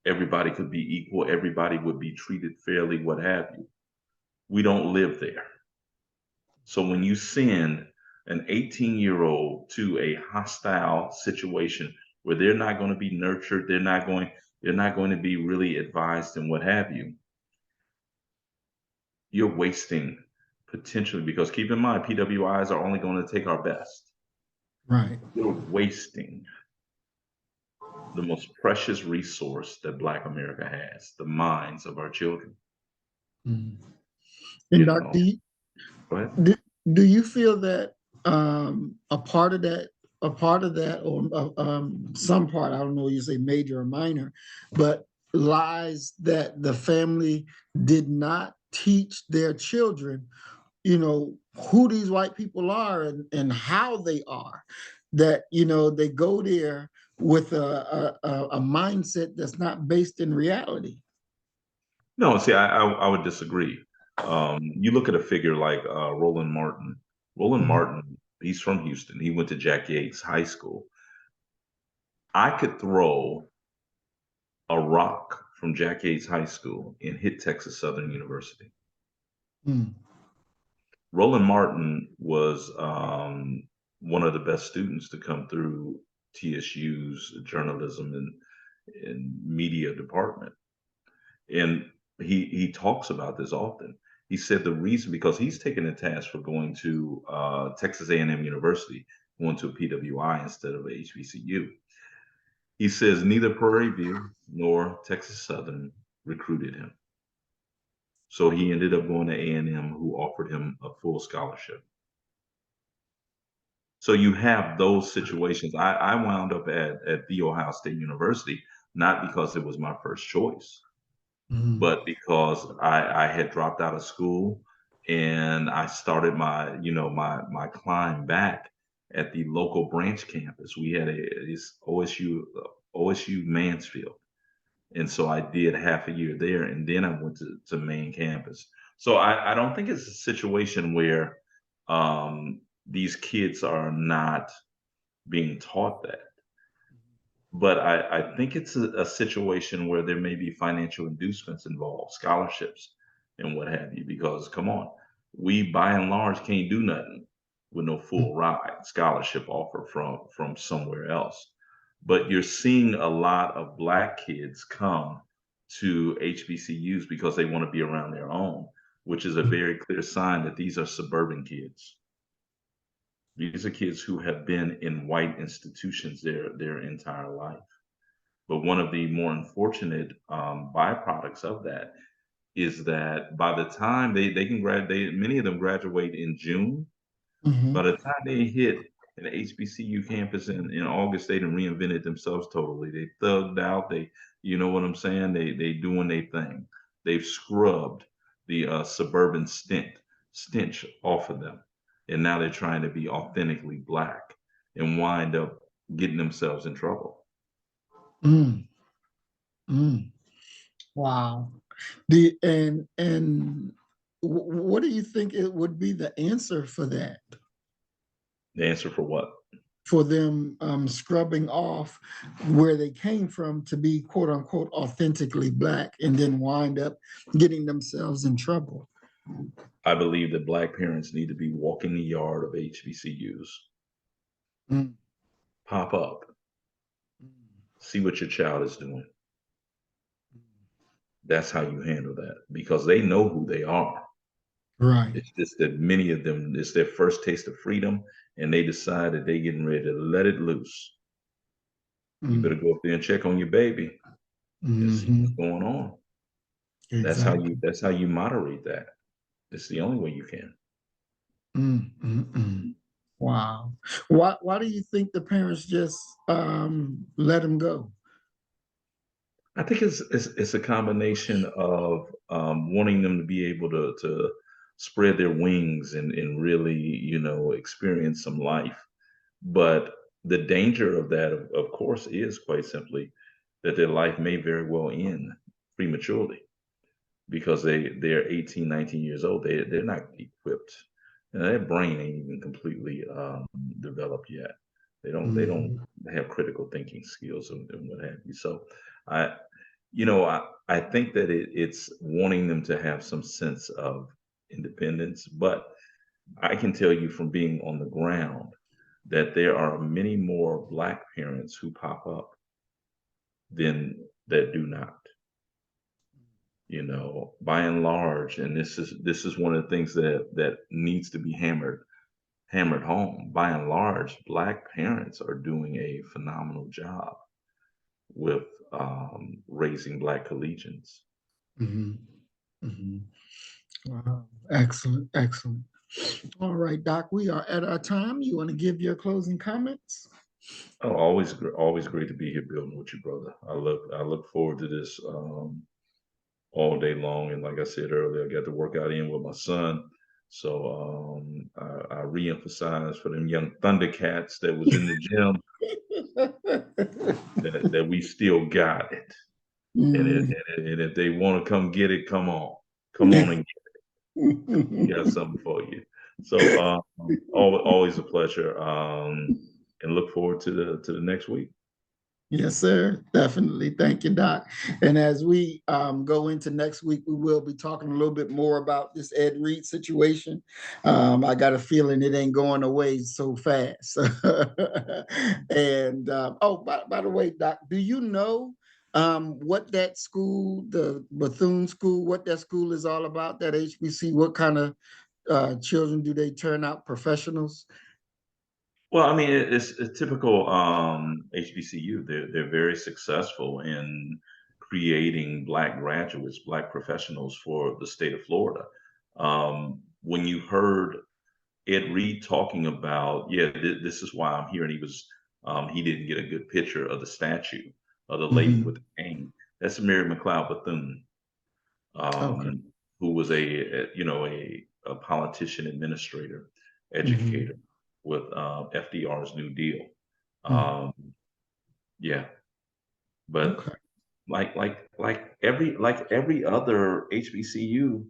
everybody could be equal, everybody would be treated fairly, what have you. We don't live there. So when you send an 18-year-old to a hostile situation where they're not going to be nurtured, they're not going to be really advised and what have you, you're wasting potentially, because keep in mind, PWIs are only going to take our best. right. You're wasting the most precious resource that Black America has, the minds of our children. Mm. And You Doc, know, go ahead. do, do you feel that a part of that, or some part, I don't know, you say major or minor, but lies that the family did not teach their children, who these white people are and how they are, that, they go there with a mindset that's not based in reality. No, see, I would disagree. You look at a figure like Roland Martin. Roland Mhm. Martin, he's from Houston. He went to Jack Yates High School. I could throw a rock from Jack Yates High School and hit Texas Southern University. Mm, Roland Martin was one of the best students to come through TSU's journalism and media department. And he talks about this often. He said the reason, because he's taken a task for going to Texas A&M University, going to a PWI instead of a HBCU. He says neither Prairie View nor Texas Southern recruited him. So he ended up going to A&M, who offered him a full scholarship. So you have those situations. I wound up at The Ohio State University, not because it was my first choice, mm, but because I had dropped out of school and I started my climb back at the local branch campus. We had this OSU Mansfield, And so I did half a year there, and then I went to main campus. So I don't think it's a situation where these kids are not being taught that. But I think it's a situation where there may be financial inducements involved, scholarships and what have you, because come on, we by and large can't do nothing with no full ride scholarship offer from somewhere else. But you're seeing a lot of black kids come to HBCUs because they want to be around their own, which is a very clear sign that these are suburban kids. These are kids who have been in white institutions their entire life. But one of the more unfortunate byproducts of that is that by the time they can graduate, many of them graduate in June. Mhm. By the time they hit an HBCU campus in August, they done reinvented themselves totally. They thugged out. You know what I'm saying? They doing their thing. They've scrubbed the suburban stench off of them, and now they're trying to be authentically black and wind up getting themselves in trouble. Mm, mm. Wow. What do you think it would be the answer for that? The answer for what? For them scrubbing off where they came from to be quote unquote authentically black and then wind up getting themselves in trouble. I believe that black parents need to be walking the yard of HBCUs. Mm, Pop up, see what your child is doing. That's how you handle that because they know who they are. right. It's just that many of them, it's their first taste of freedom and they decide that they're getting ready to let it loose. You better Mm, go up there and check on your baby and see what's mhm. going on. Exactly. That's how you moderate that. It's the only way you can. Mm, mm, mm. Wow. Why do you think the parents just let them go? I think it's a combination of wanting them to be able to spread their wings and really experience some life. But the danger of that, of course, is quite simply that their life may very well end prematurely because they're 18, 19 years old. They're not equipped, and their brain ain't even completely developed yet. They don't Mhm. have critical thinking skills and what have you. So I I think that it's wanting them to have some sense of independence, but I can tell you from being on the ground that there are many more black parents who pop up than that do not. By and large, and this is one of the things that needs to be hammered home. By and large, black parents are doing a phenomenal job with raising black collegians. Mhm. Mhm. Wow. Excellent. Excellent. All right, Doc, we are at our time. You want to give your closing comments? Oh, always great to be here building with you, brother. I look forward to this all day long. And like I said earlier, I got to work out in with my son. So I reemphasize for them young Thundercats that was in the gym that we still got it. And, it, Mm. and if they want to come get it, come on and we got something for you. So always a pleasure. And look forward to the next week. Yes, sir. Definitely. Thank you, Doc. And as we go into next week, we will be talking a little bit more about this Ed Reed situation. I got a feeling it ain't going away so fast. And by the way, Doc, do you know what that school, the Bethune School, what that school is all about, that HBC? What kind of children do they turn out professionals? Well, I mean, it's a typical HBCU. They're very successful in creating black graduates, black professionals for the state of Florida. When you heard Ed Reed talking about, yeah, this is why I'm here, and he didn't get a good picture of the statue of the lady with Mhm. the cane. That's Mary McLeod Bethune, Okay. who was a politician, administrator, educator Mhm. with FDR's New Deal. Mhm. Um, yeah, but Okay. like every other HBCU,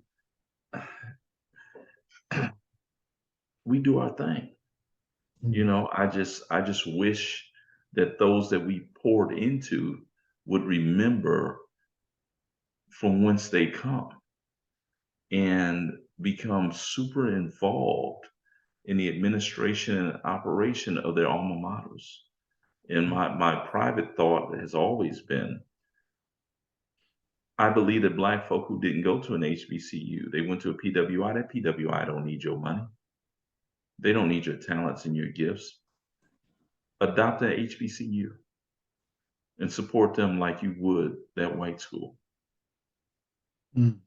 we do our thing. You know, I just wish that those that we poured into would remember from whence they come and become super involved in the administration and operation of their alma maters. And my private thought has always been, I believe that Black folk who didn't go to an HBCU, they went to a PWI. That PWI don't need your money. They don't need your talents and your gifts. Adopt an HBCU and support them like you would that white school. Mm.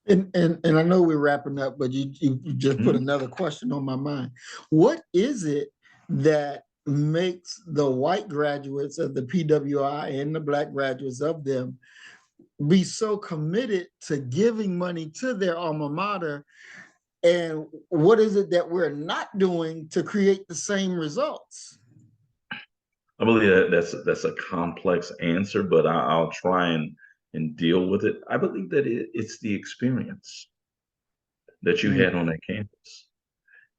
And I know we're wrapping up, but you just put another question on my mind. What is it that makes the white graduates of the PWI and the Black graduates of them be so committed to giving money to their alma mater? And what is it that we're not doing to create the same results? I believe that's a complex answer, but I'll try and deal with it. I believe that it's the experience that you had on that campus.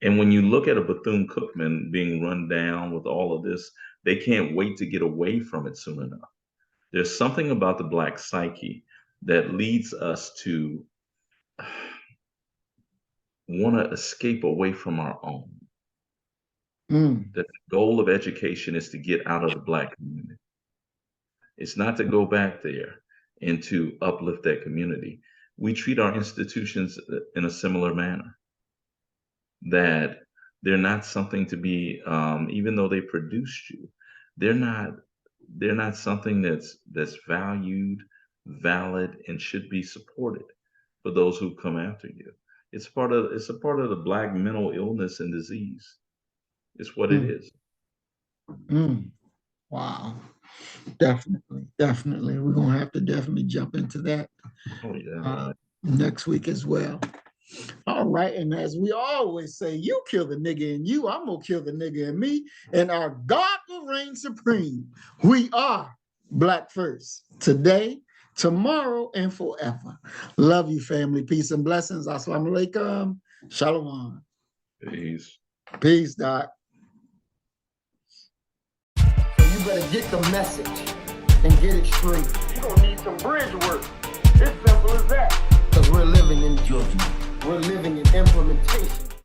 And when you look at a Bethune-Cookman being run down with all of this, they can't wait to get away from it soon enough. There's something about the Black psyche that leads us to want to escape away from our own. That the goal of education is to get out of the Black community. It's not to go back there and to uplift that community. We treat our institutions in a similar manner, that they're not something to be, even though they produced you, they're not something that's valued, valid, and should be supported for those who come after you. It's a part of the Black mental illness and disease. It's what it is. Wow. Definitely. We're going to have to definitely jump into that next week as well. All right. And as we always say, you kill the nigga in you, I'm going to kill the nigga in me, and our God will reign supreme. We are Black first, today, tomorrow, and forever. Love you, family. Peace and blessings. Assalamu alaikum. Shalom. Peace, Doc. You better get the message and get it straight. You're gonna need some bridge work. It's simple as that. Because we're living in judgment. We're living in implementation.